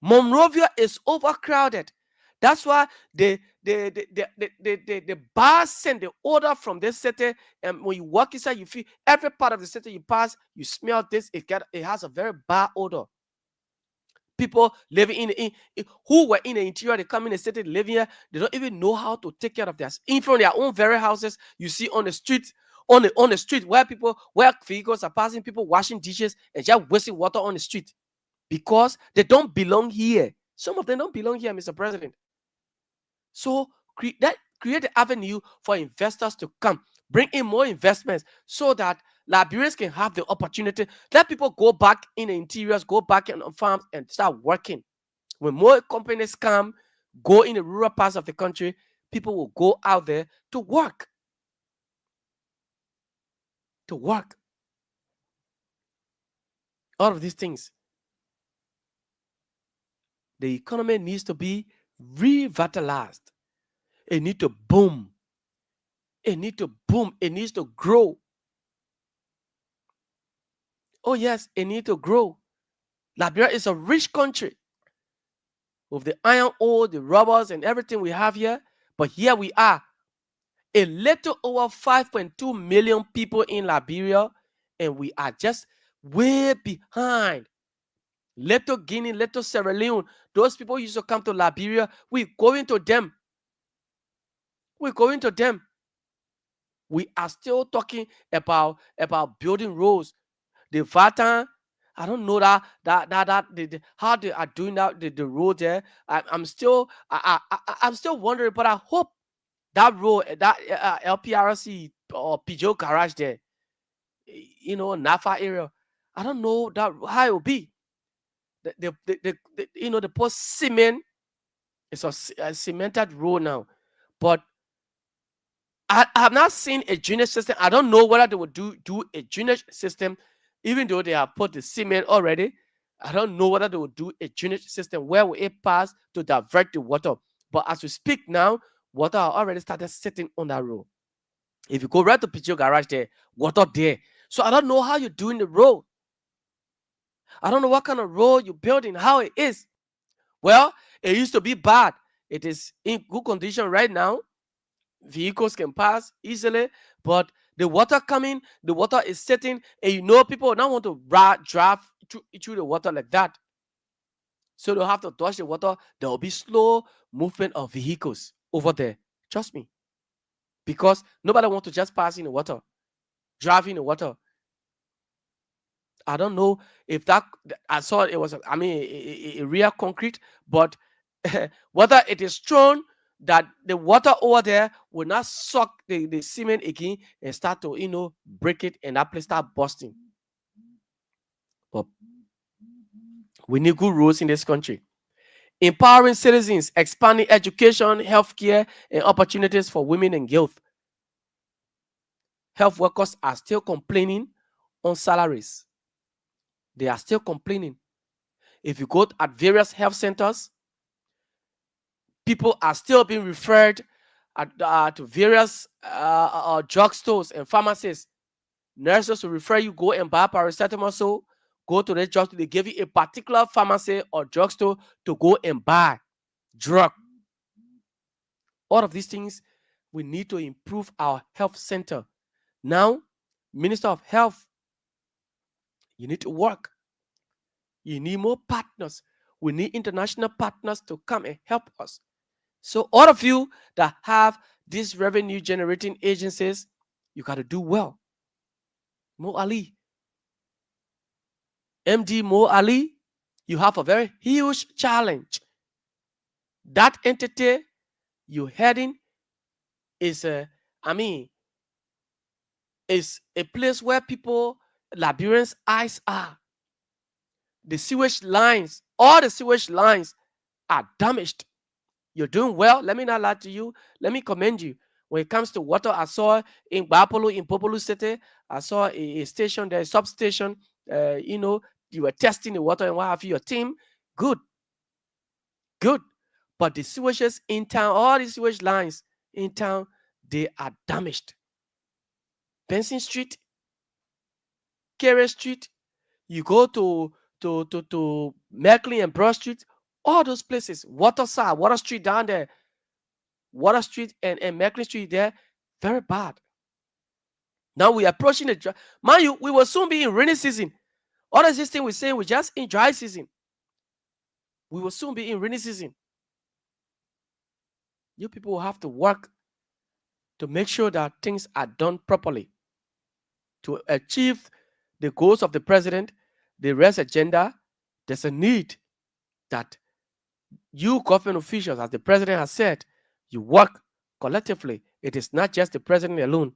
G: Monrovia is overcrowded. That's why the bars send the odor from this city, and when you walk inside, you feel every part of the city you pass, you smell this. It has a very bad odor. People living who were in the interior, they come in the city, living here, they don't even know how to take care of theirs. In front of their own very houses, you see on the street, on the street where vehicles are passing, people washing dishes and just wasting water on the street because they don't belong here. Some of them don't belong here, Mr. President. So create the avenue for investors to come, bring in more investments so that Liberians can have the opportunity. Let people go back in the interiors, go back on farms and start working. When more companies come, go in the rural parts of the country, people will go out there to work. To work. All of these things. The economy needs to be revitalized. It needs to boom. It needs to boom. It needs to grow. Oh, yes, it needs to grow. Liberia is a rich country with the iron ore, the rubbers, and everything we have here. But here we are, a little over 5.2 million people in Liberia, and we are just way behind. Little Guinea, little Sierra Leone, those people used to come to Liberia. We're going to them. We're going to them. We are still talking about building roads. The Vatan, I don't know how they are doing that the road there. I'm still wondering, but I hope that road, that LPRC or Peugeot garage there, Nafa area. I don't know that how it will be. The post cement, it's a cemented road now, but I have not seen a drainage system. I don't know whether they will do a drainage system, even though they have put the cement already. I don't know whether they will do a drainage system where will it pass to divert the water. But as we speak now, water already started sitting on that road. If you go right to Peugeot garage there, water there. So I don't know how you're doing the road. I don't know what kind of road you're building, how it is. Well, it used to be bad. It is in good condition right now. Vehicles can pass easily, but the water coming, the water is sitting, and people don't want to drive through the water like that. So they'll have to touch the water. There will be slow movement of vehicles over there. Trust me. Because nobody wants to just pass in the water, drive in the water. I don't know if that, I saw it was, a real concrete, but whether it is thrown that the water over there will not suck the cement again and start to, break it and that place start busting. But we need good roads in this country. Empowering citizens, expanding education, healthcare, and opportunities for women and youth. Health workers are still complaining on salaries. They are still complaining. If you go at various health centers, people are still being referred to various drugstores and pharmacies. Nurses will refer you, go and buy paracetamol. So go to the drugstore. They give you a particular pharmacy or drugstore to go and buy drug. All of these things, we need to improve our health center. Now, Minister of Health, you need to work. You need more partners. We need international partners to come and help us. So all of you that have these revenue generating agencies, you got to do well. Mo Ali, MD Mo Ali, you have a very huge challenge. That entity you're heading is is a place where Liberians' eyes are. The sewage lines, all the sewage lines are damaged. You're doing well. Let me not lie to you. Let me commend you. When it comes to water, I saw in Bapolo, in Popolo City, I saw a station there, a substation. You were testing the water and what have you, your team. Good. But the sewages in town, all the sewage lines in town, they are damaged. Benson Street, Kear Street, you go to Merkley and Broad Street, all those places, Water Street down there, Water Street and Merkley Street there, very bad. Now we are approaching the dry. Mind you, we will soon be in rainy season. All of this thing we're saying, we're just in dry season. We will soon be in rainy season. You people will have to work to make sure that things are done properly. to achieve the goals of the president, the rest agenda, there's a need that you government officials, as the president has said, you work collectively. It is not just the president alone.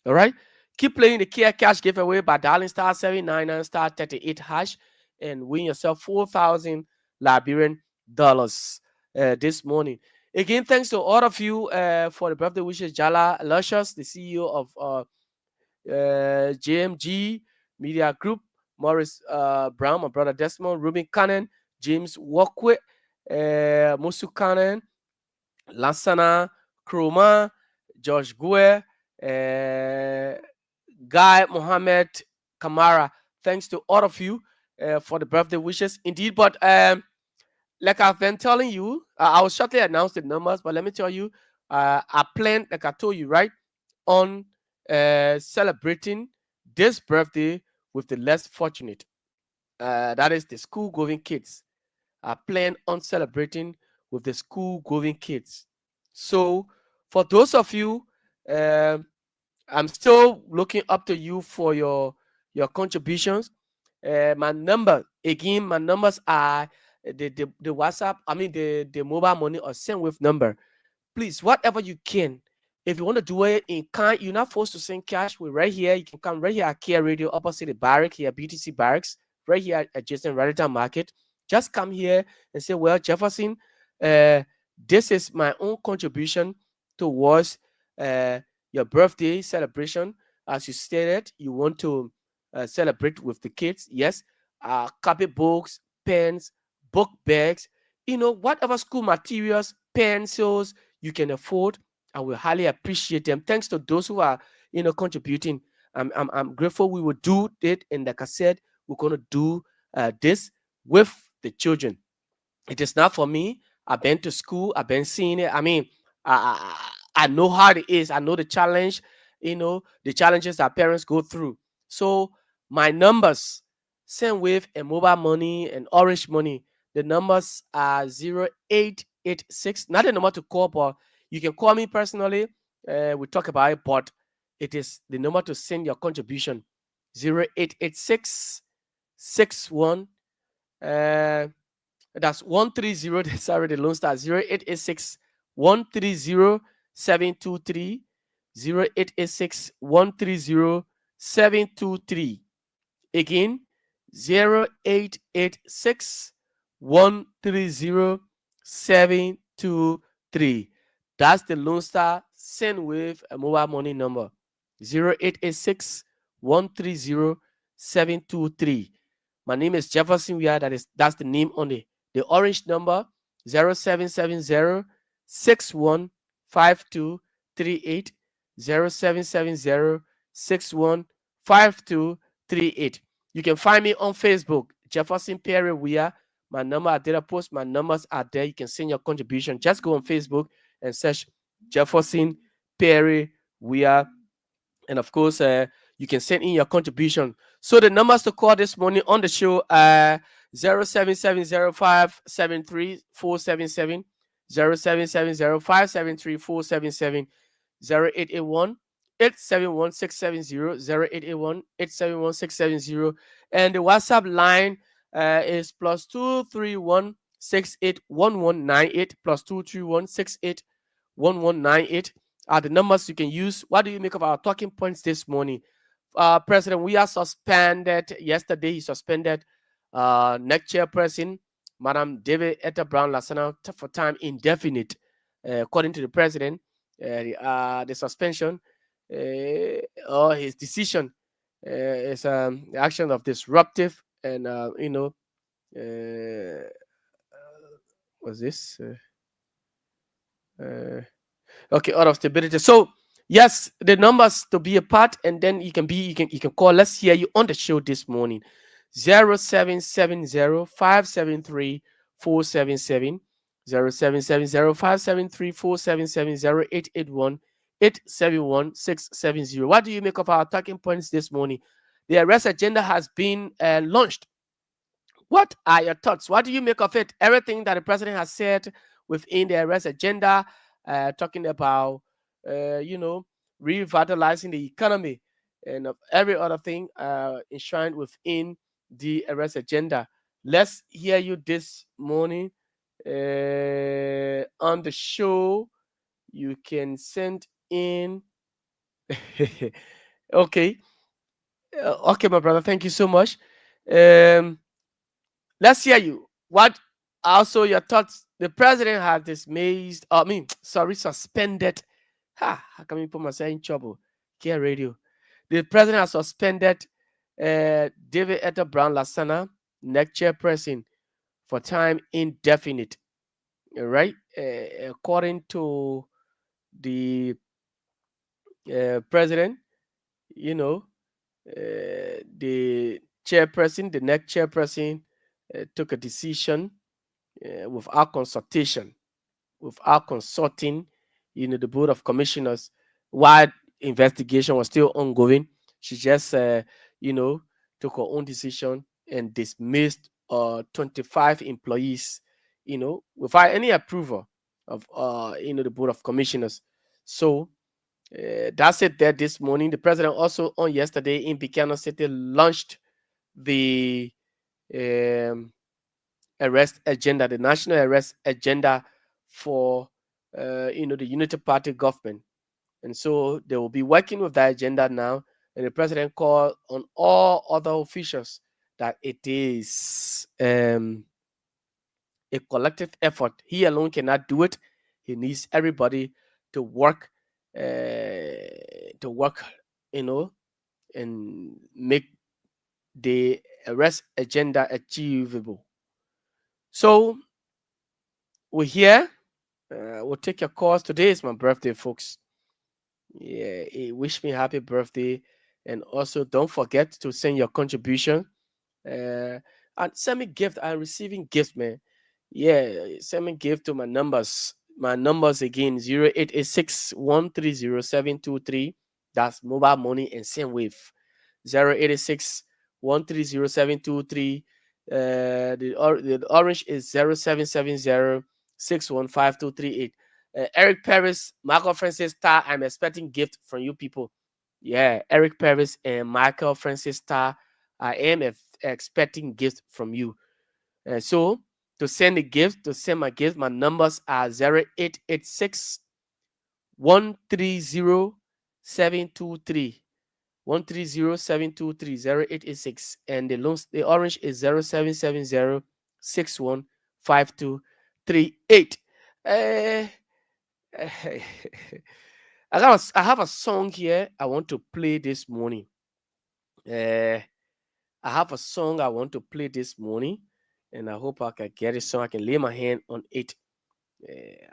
G: All right? Keep playing the Kear Cash giveaway by dialing star 799 star 38 hash and win yourself 4,000 Liberian dollars this morning. Again, thanks to all of you for the birthday wishes. Jala Luscious, the CEO of JMG Media Group, Morris Brown, my brother Desmond, Ruben Cannon, James Walkway, Musu Cannon, Lansana Kroma, George Gue, Guy Mohammed Kamara. Thanks to all of you for the birthday wishes. Indeed, but like I've been telling you, I will shortly announce the numbers, but let me tell you, I plan, like I told you, right, on celebrating this birthday with the less fortunate. That is the school-going kids. I plan on celebrating with the school-going kids. So, for those of you, I'm still looking up to you for your contributions. My number again, my numbers are the WhatsApp. I mean the mobile money or send with number. Please, whatever you can. If you want to do it in kind, you're not forced to send cash. We're right here. You can come right here at Kear Radio, opposite the barrack here, BTC Barracks, right here adjacent Radisson Market. Just come here and say, well, Jefferson, this is my own contribution towards your birthday celebration. As you stated, you want to celebrate with the kids. Yes, copybooks, pens, book bags, whatever school materials, pencils you can afford. I will highly appreciate them. Thanks to those who are, contributing. I'm grateful we will do it. And like I said, we're going to do this with the children. It is not for me. I've been to school. I've been seeing it. I mean, I know how it is. I know the challenge, the challenges that parents go through. So my numbers, send with and mobile money and orange money. The numbers are 0886. Not the number to call, but you can call me personally. We talk about it, but it is the number to send your contribution. 0886 61 that's 130. Sorry, the loan star 0886 130 723. 0886 130 723. Again, 0886 130 723. That's the Lone Star Send Wave a mobile money number. 0886 130 723. My name is Jefferson Weah. That's the name on the orange number 0770 615238. 0770 615238. You can find me on Facebook, Jefferson Perry Weah. My number, I did a post. My numbers are there. You can send your contribution. Just go on Facebook and search Jefferson Perry Weah. And of course, you can send in your contribution. So the numbers to call this morning on the show are 07705734777, 07705734777, 0881 871 0881 871 and the WhatsApp line is plus 231 681198 plus 231 681198 are the numbers you can use. What do you make of our talking points this morning? President Weah suspended yesterday. He suspended next chairperson, Madam David Etta Brown Lasana, for time indefinite. According to the president, the suspension or his decision is the action of disruptive and what's this? Okay, out of stability. So yes, the numbers to be a part, and then you can call. Let's hear you on the show this morning. 0770 573 477, 0770 573 477, 0881 871 670. What do you make of our talking points this morning? The arrest agenda has been launched. What are your thoughts? What do you make of it? Everything that the president has said within the arrest agenda, talking about, revitalizing the economy. and of every other thing enshrined within the arrest agenda. Let's hear you this morning on the show. You can send in. Okay. Okay, my brother. Thank you so much. Um, let's hear you. What also your thoughts? The president has dismissed, sorry, suspended. How can we put myself in trouble? Care radio. The president has suspended David Etta Brown Lasana, next chairperson, for time indefinite. Right? According to the president, you know, the chairperson, the next chairperson, took a decision without consultation, without consulting, the board of commissioners, while investigation was still ongoing. She just, took her own decision and dismissed 25 employees, without any approval of, the board of commissioners. So that's it there this morning. The president also on yesterday in Buchanan City launched the um, arrest agenda, the national arrest agenda for the Unity Party government. And so they will be working with that agenda now. And the president called on all other officials that it is a collective effort. He alone cannot do it. He needs everybody to work, and make the arrest agenda achievable. So we're here. We'll take your calls. Today is my birthday, folks. Yeah, wish me happy birthday. And also don't forget to send your contribution. And send me gift. I'm receiving gifts, man. Yeah, send me gift to my numbers. My numbers again 0886-130-723. That's mobile money and send wave. 086-130-723. The orange is 0770-615-238. Eric Paris, Michael Francis Star, I'm expecting gift from you people. Yeah, Eric Paris and Michael Francis Star, I am expecting gift from you. So to send a gift, to send my gift, my numbers are 0886 130 723. 130-723 0886, and the orange is 0770-615238. I have a song here I want to play this morning. I have a song I want to play this morning, and I hope I can get it so I can lay my hand on it.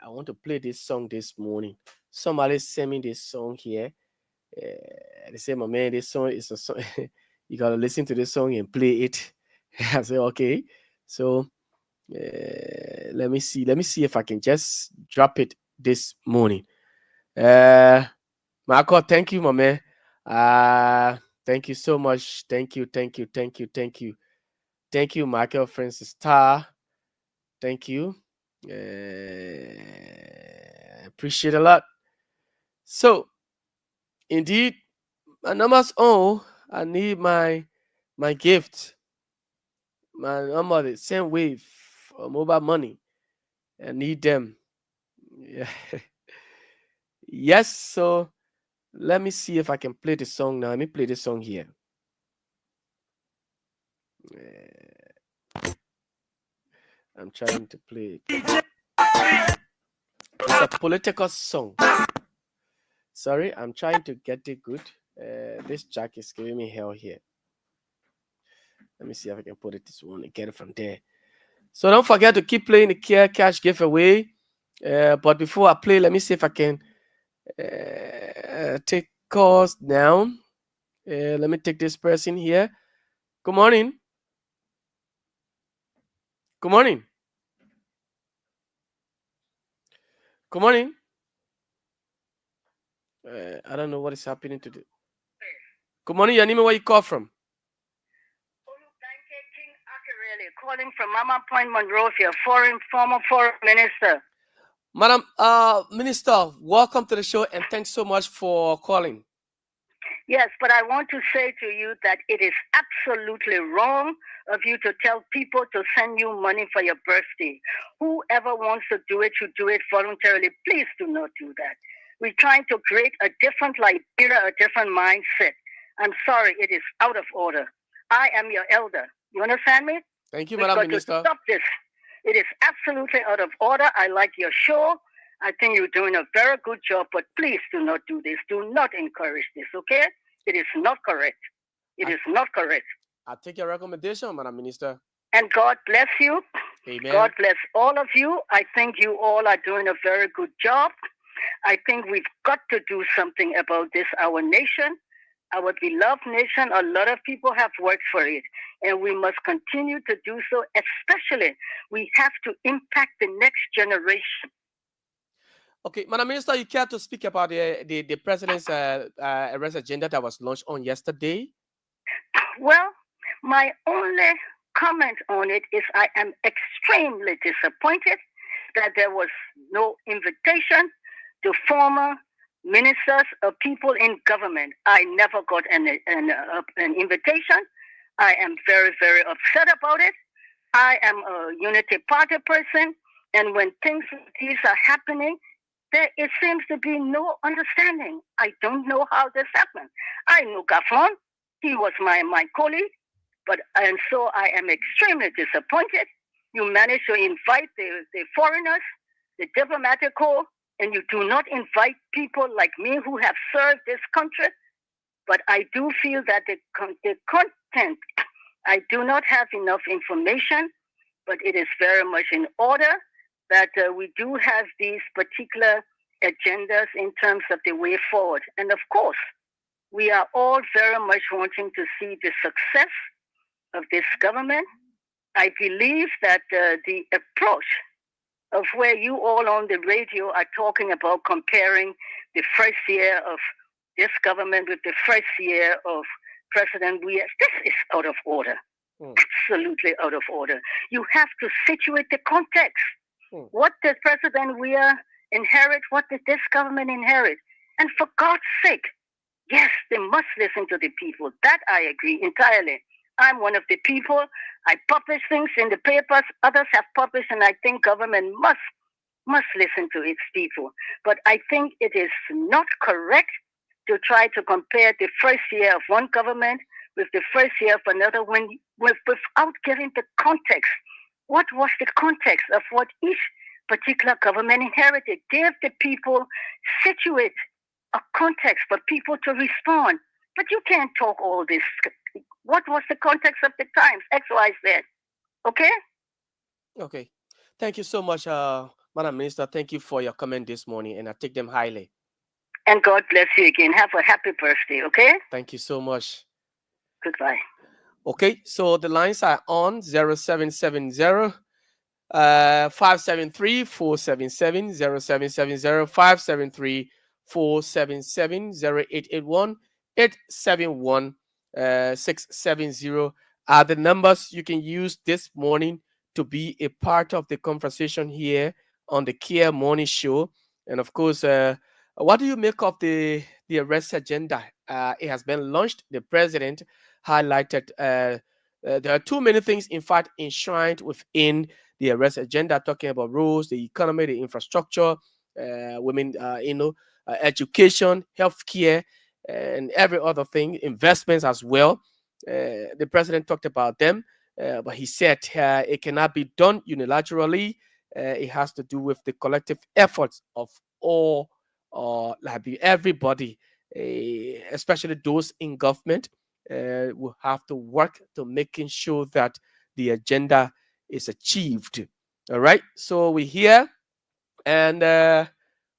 G: I want to play this song this morning. Somebody sent me this song here. They say, my man, this song is a song. You gotta listen to this song and play it. I say, okay. So let me see. Let me see if I can just drop it this morning. Marco, thank you, my man. Thank you so much. Thank you, Michael Francis Star. Thank you. Appreciate a lot. So, indeed, my numbers on. I need my gift. My number is same wave or mobile money. I need them. Yeah. Yes. So let me see if I can play the song now. Let me play the song here. I'm trying to play it. It's a political song. Sorry, I'm trying to get it good. This jack is giving me hell here. Let me see if I can put it this one and get it from there. So don't forget to keep playing the Kear Cash giveaway. But before I play, let me see if I can take calls now. Let me take this person here. Good morning. Good morning. Good morning. I don't know what is happening to the. Good morning, your name, where you call from?
M: Calling from Mama Point, Monrovia, former foreign minister.
G: Madam Minister, welcome to the show and thanks so much for calling.
M: Yes, but I want to say to you that it is absolutely wrong of you to tell people to send you money for your birthday. Whoever wants to do it should do it voluntarily. Please do not do that. We're trying to create a different Liberia, a different mindset. I'm sorry, it is out of order. I am your elder. You understand me?
G: Thank you,
M: We've
G: Madam
M: got to
G: Minister.
M: stop this. It is absolutely out of order. I like your show. I think you're doing a very good job, but please do not do this. Do not encourage this, okay? It is not correct. It is not correct.
G: I take your recommendation, Madam Minister.
M: And God bless you.
G: Amen.
M: God bless all of you. I think you all are doing a very good job. I think we've got to do something about this, our nation, our beloved nation. A lot of people have worked for it, and we must continue to do so. Especially, we have to impact the next generation.
G: Okay, Madam Minister, you care to speak about the president's arrest agenda that was launched on yesterday?
M: Well, my only comment on it is I am extremely disappointed that there was no invitation to former ministers or people in government. I never got an invitation. I am very, very upset about it. I am a unity party person, and when things like these are happening, it seems to be no understanding. I don't know how this happened. I know Gaffron. He was my colleague, and so I am extremely disappointed. You managed to invite the foreigners, the diplomatic corps, and you do not invite people like me who have served this country. But I do feel that the content, I do not have enough information, but it is very much in order that we do have these particular agendas in terms of the way forward. And of course, we are all very much wanting to see the success of this government. I believe that the approach of where you all on the radio are talking about comparing the first year of this government with the first year of President Weah, this is out of order. Absolutely out of order. You have to situate the context. What did President Weah inherit? What did this government inherit? And for God's sake, yes, they must listen to the people. That I agree entirely. I'm one of the people. I publish things in the papers. Others have published, and I think government must listen to its people. But I think it is not correct to try to compare the first year of one government with the first year of another without giving the context. What was the context of what each particular government inherited? Give the people, situate a context for people to respond. But you can't talk all this. What was the context of the times? X, Y, Z. Okay?
G: Okay. Thank you so much, Madam Minister. Thank you for your comment this morning, and I take them highly.
M: And God bless you again. Have a happy birthday, okay?
G: Thank you so much.
M: Goodbye.
G: Okay, so the lines are on 0770 573 477 0770 573 477 0881 871 670 are the numbers you can use this morning to be a part of the conversation here on the Kear Morning Show. And of course, what do you make of the arrest agenda? It has been launched. The president highlighted there are too many things, in fact, enshrined within the arrest agenda, talking about roads, the economy, the infrastructure, women, education, healthcare, and every other thing, investments as well. The president talked about them, but he said it cannot be done unilaterally. It has to do with the collective efforts of all, everybody, especially those in government. Will have to work to making sure that the agenda is achieved. All right. So we're here, and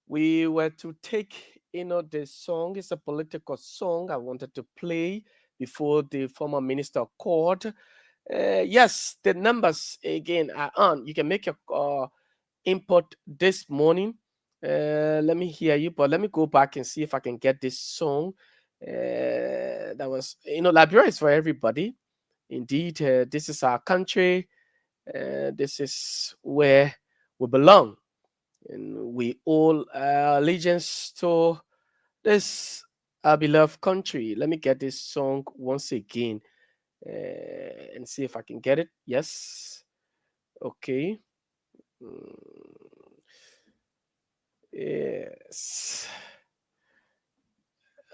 G: we were to take, the song. It's a political song I wanted to play before the former minister called. Yes, the numbers again are on. You can make your input this morning. Let me hear you, but let me go back and see if I can get this song. That was, Liberia is for everybody. Indeed, this is our country. This is where we belong, and we all allegiance to this Our beloved country. Let me get this song once again and see if I can get it. Yes. Okay. Yes.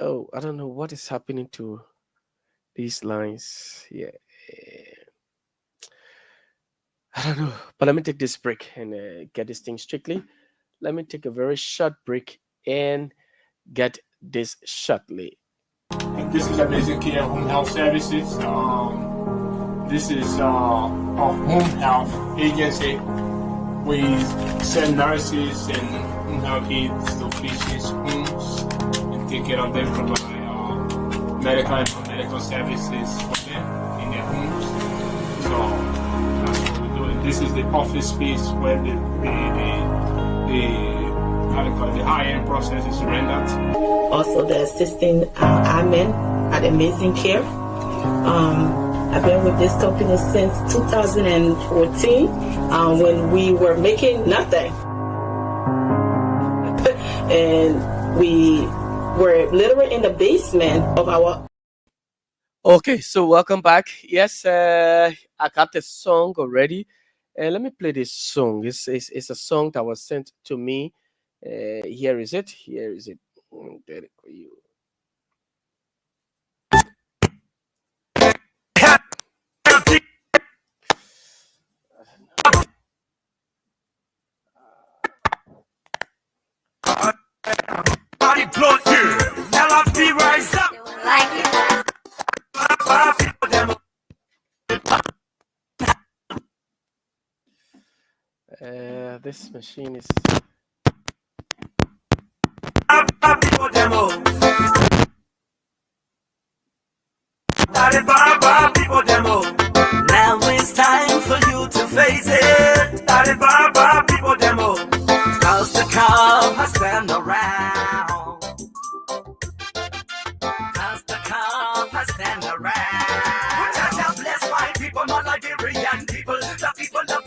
G: Oh, I don't know what is happening to these lines. Yeah. I don't know. But let me take this break and get this thing strictly. Let me take a very short break and get this shortly.
H: And this is Amazing Kear Home Health Services. This is a home health agency. We send nurses and home health aides to patients' homes and take care of them, provide medical and non-medical services for them in their homes. So that's what we're doing. This is the office space where the high-end process is rendered.
I: Also, the assisting admin at Amazing Kear. I've been with this company since 2014 when we were making nothing. And we were literally in the basement of our...
G: Okay, so welcome back. Yes, I got the song already. Let me play this song. It's a song that was sent to me. Here is it. Here is it. Get it for you.
N: Body blow you. Now I be rise up. Like
G: it. This machine is.
N: Now it's time for you to face it. People demo. Cause the car has turned around. Cause the car has turned around. God bless my people, not Liberian people. The people of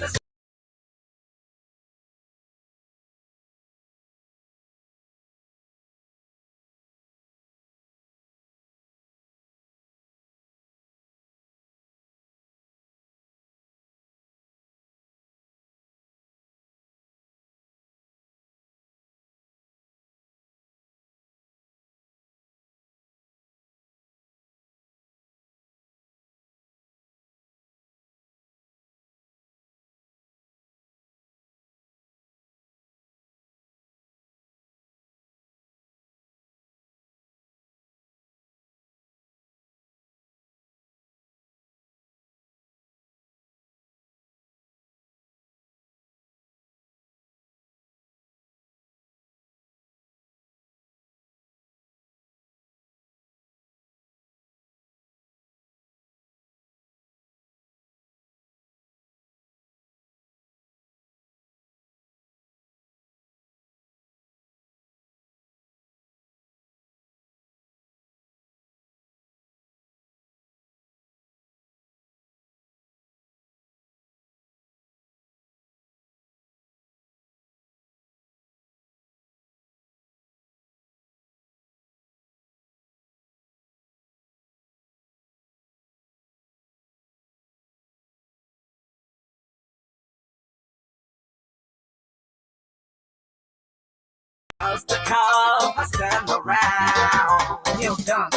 N: the car has turned around. You done.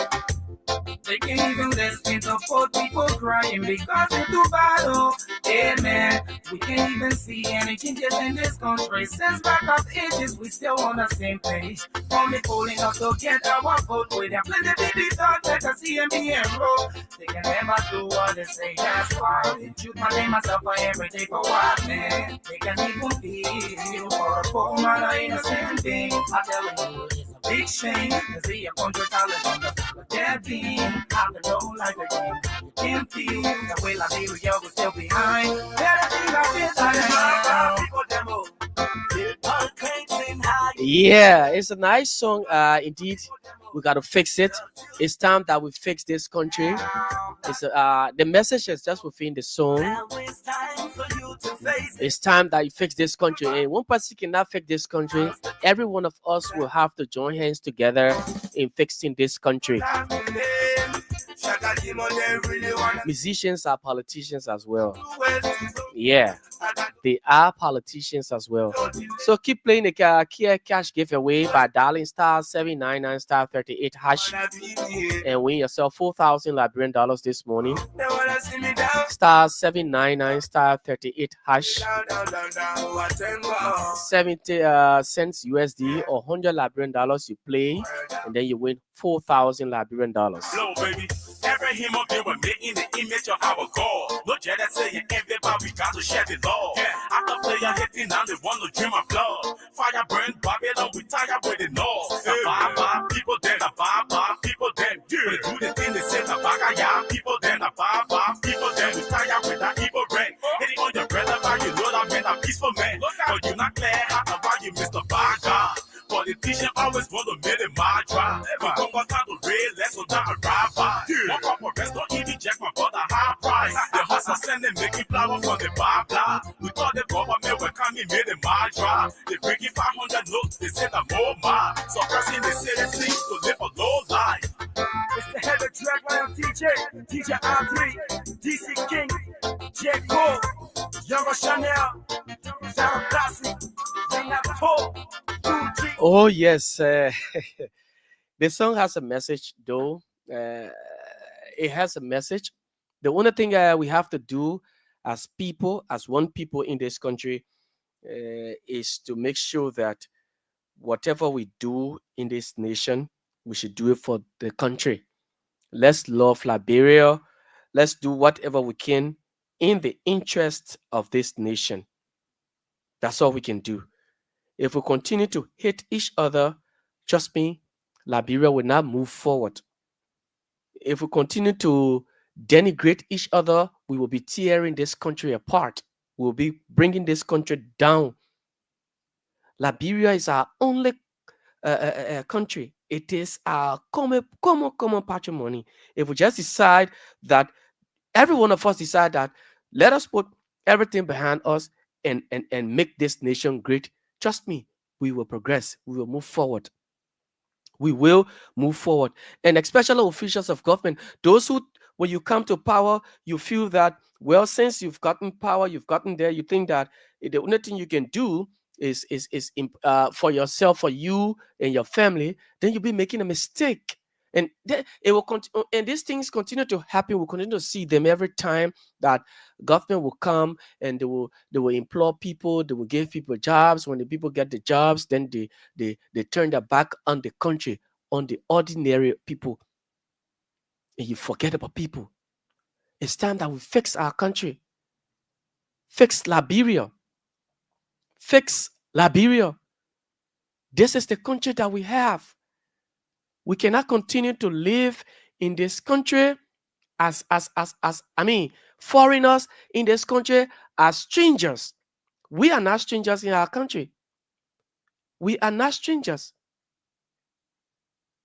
N: They can't even listen to poor people crying because they're too bad. Oh, yeah, man. We can't even see any changes in this country. Since back of ages, we still on the same page. Only pulling us to get our vote with them. Plenty baby thought that I see me and roll. They can never do what they say. That's why they shoot my name myself for every day for what, man. They can even feel for a poor man or innocent thing. I'm telling you, it's a big shame to see a country talent on the dead beam. Have no life again. You can feel the way Liberia was still behind.
G: Yeah, it's a nice song. Indeed, we got to fix it. It's time that we fix this country. It's the message is just within the song. It's time that you fix this country, and one person cannot fix this country. Every one of us will have to join hands together in fixing this country. Musicians are politicians as well. Yeah, they are politicians as well. So keep playing the Kear cash giveaway by dialing *799 *38# and win yourself 4,000 Liberian dollars this morning. *799 *38#, 70 cents USD or 100 Liberian dollars. You play and then you win 4,000 Liberian dollars.
F: Flow, baby. Every him up here, we're making the image of our God. No jealous saying everybody, we got to share the love. After player hitting and they want to dream of blood. Fire burn Babylon, we tired with the noise. The Baba, people then, the Baba, people then. We do the thing they say, the Bagaya, people then, the Baba, people then. We tired with that evil rain. Hitting on your brother, but you know that man a peaceful man. But you're not clear how about you, Mr. Baga. Politician always want to make it my drive. We come on time to raise, let's go down a rabbi. Walk up for rest, don't even check my brother high price. The hustle sending making flour from the bar blah. We thought the government were coming, made it my drive. They breaking 500 notes, they said I'm more mad. Suppressing the citizens to live a low life.
N: It's the head of track by DJ R3, DC King, J. Cole, Younger Chanel, Sarah Classic,
G: Oh yes, the song has a message though. It has a message. The only thing we have to do as people, as one people in this country, is to make sure that whatever we do in this nation, we should do it for the country. Let's love Liberia. Let's do whatever we can in the interest of this nation. That's all we can do. If we continue to hate each other, trust me, Liberia will not move forward. If we continue to denigrate each other, we will be tearing this country apart. We will be bringing this country down. Liberia is our only country. It is our common patrimony. If we just decide that, every one of us decide that, let us put everything behind us and make this nation great, trust me, we will progress. We will move forward. We will move forward. And especially officials of government, those who, when you come to power, you feel that, well, since you've gotten power, you've gotten there, you think that the only thing you can do is for yourself, for you and your family, then you'll be making a mistake. And then it will continue, and these things continue to happen. We'll continue to see them every time that government will come and they will employ people, they will give people jobs. When the people get the jobs, then they turn their back on the country, on the ordinary people. And you forget about people. It's time that we fix our country. Fix Liberia. Fix Liberia. This is the country that we have. We cannot continue to live in this country as foreigners in this country, as strangers. We are not strangers in our country. We are not strangers.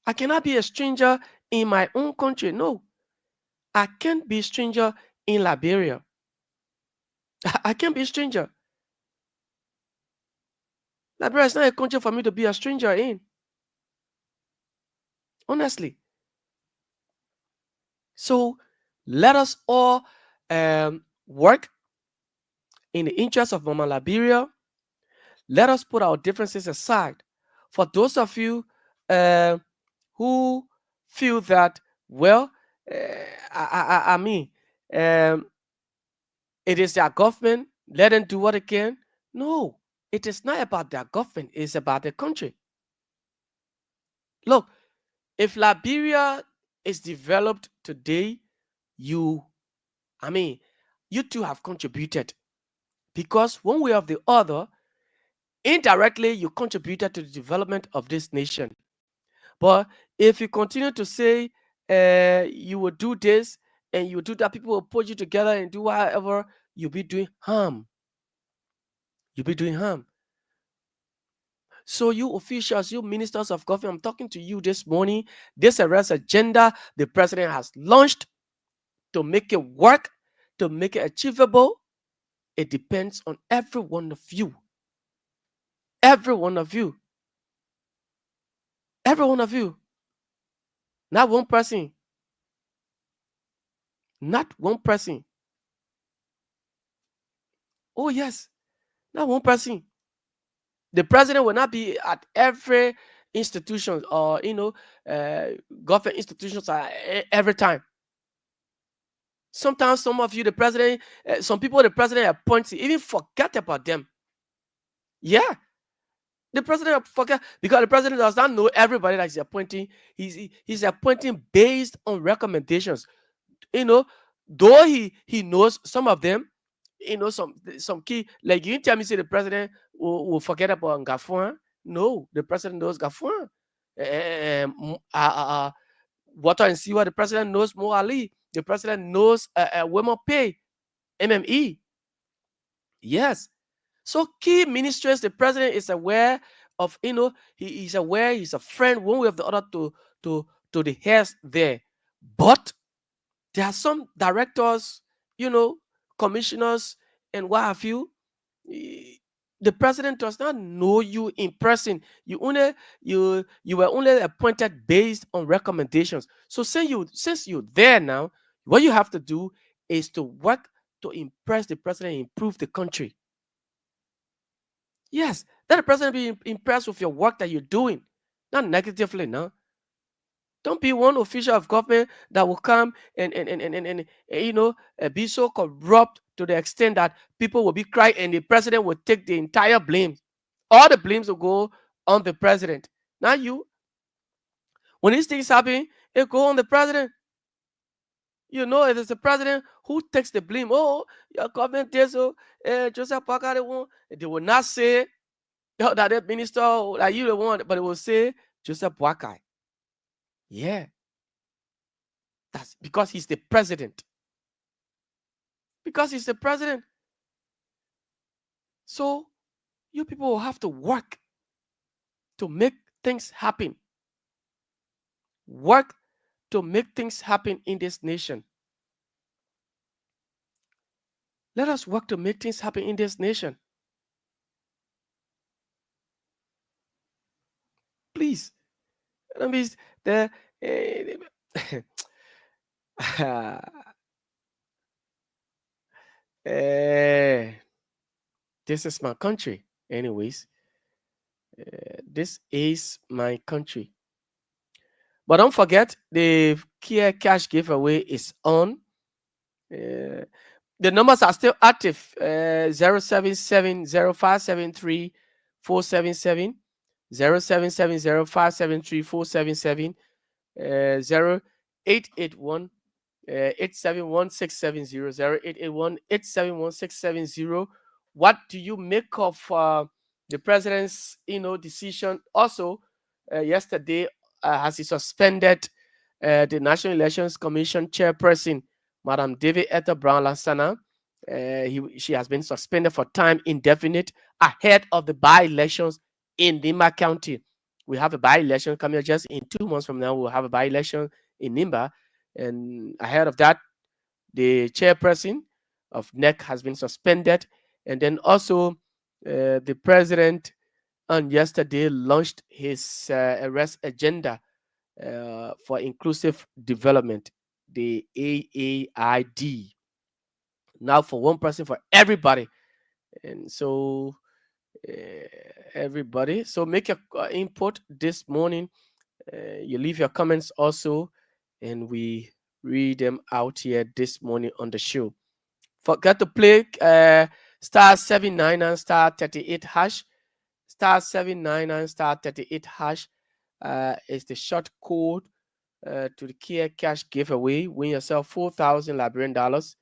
G: I cannot be a stranger in my own country. No. I can't be a stranger in Liberia. I can't be a stranger. Liberia is not a country for me to be a stranger in. Honestly. So let us all work in the interest of Mama Liberia. Let us put our differences aside. For those of you who feel that, well, it is their government, let them do what they can. No, it is not about their government. It's about the country. Look, if Liberia is developed today, you two have contributed, because one way or the other, indirectly, you contributed to the development of this nation. But if you continue to say you will do this and you will do that, people will put you together and do whatever, you'll be doing harm. You'll be doing harm. So you officials, you ministers of government, I'm talking to you this morning. This arrest agenda the president has launched to make it work, to make it achievable, it depends on every one of you. Every one of you. Every one of you. Not one person. Not one person. Oh, yes. Not one person. The president will not be at every institution or, uh, government institutions every time. Sometimes some of you, the president, some people the president appoints, even forget about them. Yeah, the president forget because the president does not know everybody that he's appointing. He's appointing based on recommendations. You know, though he knows some of them, some key, like you tell me say the president will forget about Gafouin. No, the president knows Gafouin. Water and Sewer, the president knows Mo Ali. The president knows Weah Pay, MME. Yes. So key ministers, the president is aware of, he is aware, he's a friend, one way or the other to to the heads there. But there are some directors, you know, commissioners, and what have you. eh, The president does not know you in person. You were only appointed based on recommendations. So since you're there now, what you have to do is to work to impress the president, improve the country. Yes, let the president be impressed with your work that you're doing, not negatively. No, don't be one official of government that will come and be so corrupt to the extent that people will be crying and the president will take the entire blame. All the blames will go on the president, not you. When these things happen, it go on the president. You know, it is the president who takes the blame. Oh, your government did so. Joseph Parker, they will not say that the minister that you the one, but it will say Joseph Boakai. Yeah, that's because he's the president. Because he's the president. So you people will have to work to make things happen. Work to make things happen in this nation. Let us work to make things happen in this nation. Please. That means the eh, this is my country. Anyways, this is my country. But don't forget, the Kear cash giveaway is on. The numbers are still active. 0770573 477, 0770573 0881 871 What do you make of the president's decision? Also, yesterday, has he suspended the National Elections Commission chairperson, Madam David Etta Brown Lansana. She has been suspended for time indefinite ahead of the by-elections in Nimba County. We have a by-election coming up just in 2 months from now. We'll have a by-election in Nimba. And ahead of that, the chairperson of NEC has been suspended. And then also, the president on yesterday launched his arrest agenda for inclusive development, the AAID. Now for one person for everybody. And so everybody. So make your input this morning. You leave your comments also, and we read them out here this morning on the show. Forget to play star 799 star 38 hash. Star 799 star 38 hash is the short code to the Kear cash giveaway. Win yourself $4,000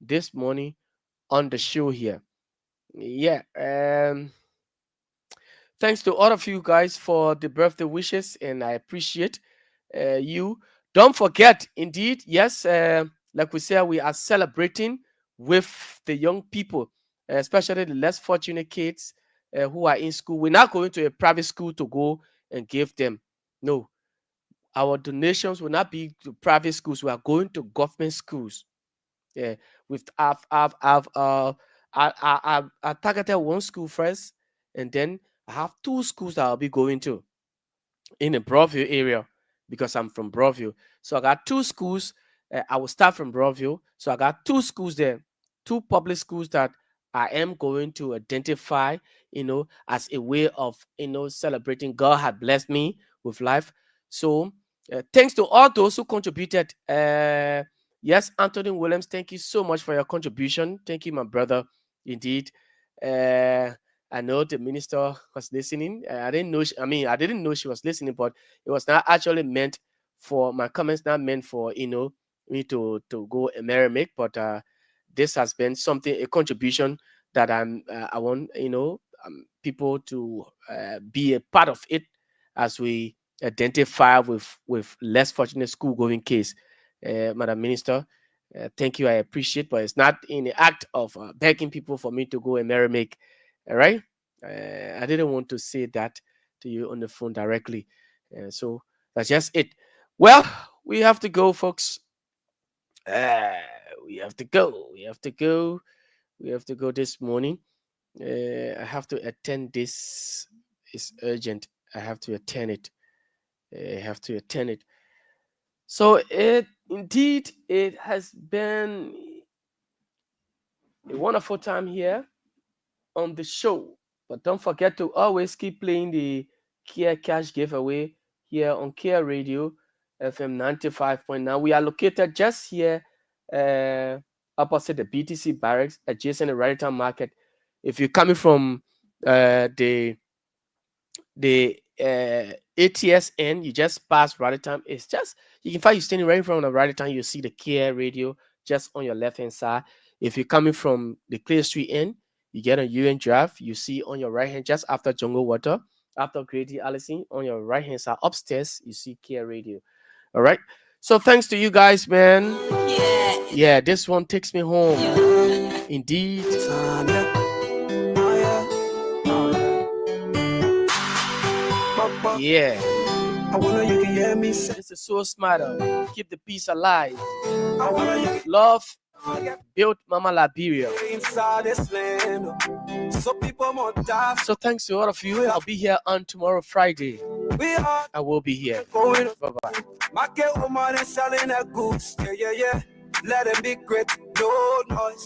G: this morning on the show here. Yeah. Thanks to all of you guys for the birthday wishes, and I appreciate you. Don't forget, indeed, yes, like we said, we are celebrating with the young people, especially the less fortunate kids who are in school. We're not going to a private school to go and give them. No, our donations will not be to private schools. We are going to government schools. Yeah, I targeted one school first, and then I have 2 schools that I'll be going to in the Broadview area. because I'm from Broadview. So I got 2 schools. I will start from Broadview. So I got 2 schools there, 2 public schools that I am going to identify, as a way of, celebrating God had blessed me with life. So thanks to all those who contributed. Yes, Anthony Williams, thank you so much for your contribution. Thank you, my brother. Indeed. I know the minister was listening. I didn't know. I didn't know she was listening, but it was not actually meant for my comments. Not meant for me to go and merry but this has been a contribution that I want people to be a part of it as we identify with less fortunate school going case. Madam Minister, thank you. I appreciate, but it's not in the act of begging people for me to go and merry. All right. I didn't want to say that to you on the phone directly. So that's just it. Well, we have to go, folks. We have to go. We have to go. We have to go this morning. I have to attend this. It's urgent. I have to attend it. I have to attend it. So it has been a wonderful time here on the show. But don't forget to always keep playing the Kear Cash giveaway here on Kear Radio FM 95.9. We are located just here opposite the BTC barracks, adjacent to Raritan Market. If you're coming from the ATS end, you just pass Raritan. It's just, you can find you standing right in front of Raritan, you see the Kear Radio just on your left hand side. If you're coming from the Clear Street end, you get a UN Drive, you see on your right hand, just after Jungle Water, after Grady Allison, on your right hand side upstairs, you see Kear Radio. All right. So thanks to you guys, man. Yeah, this one takes me home. Indeed. Yeah. I wanna you can hear me say. This is so smart. Keep the peace alive. Love built Mama Liberia. So thanks to all of you. I'll be here on tomorrow, Friday. I will be here. Bye-bye. Market woman is selling her goods. Yeah. Let them be great. No noise.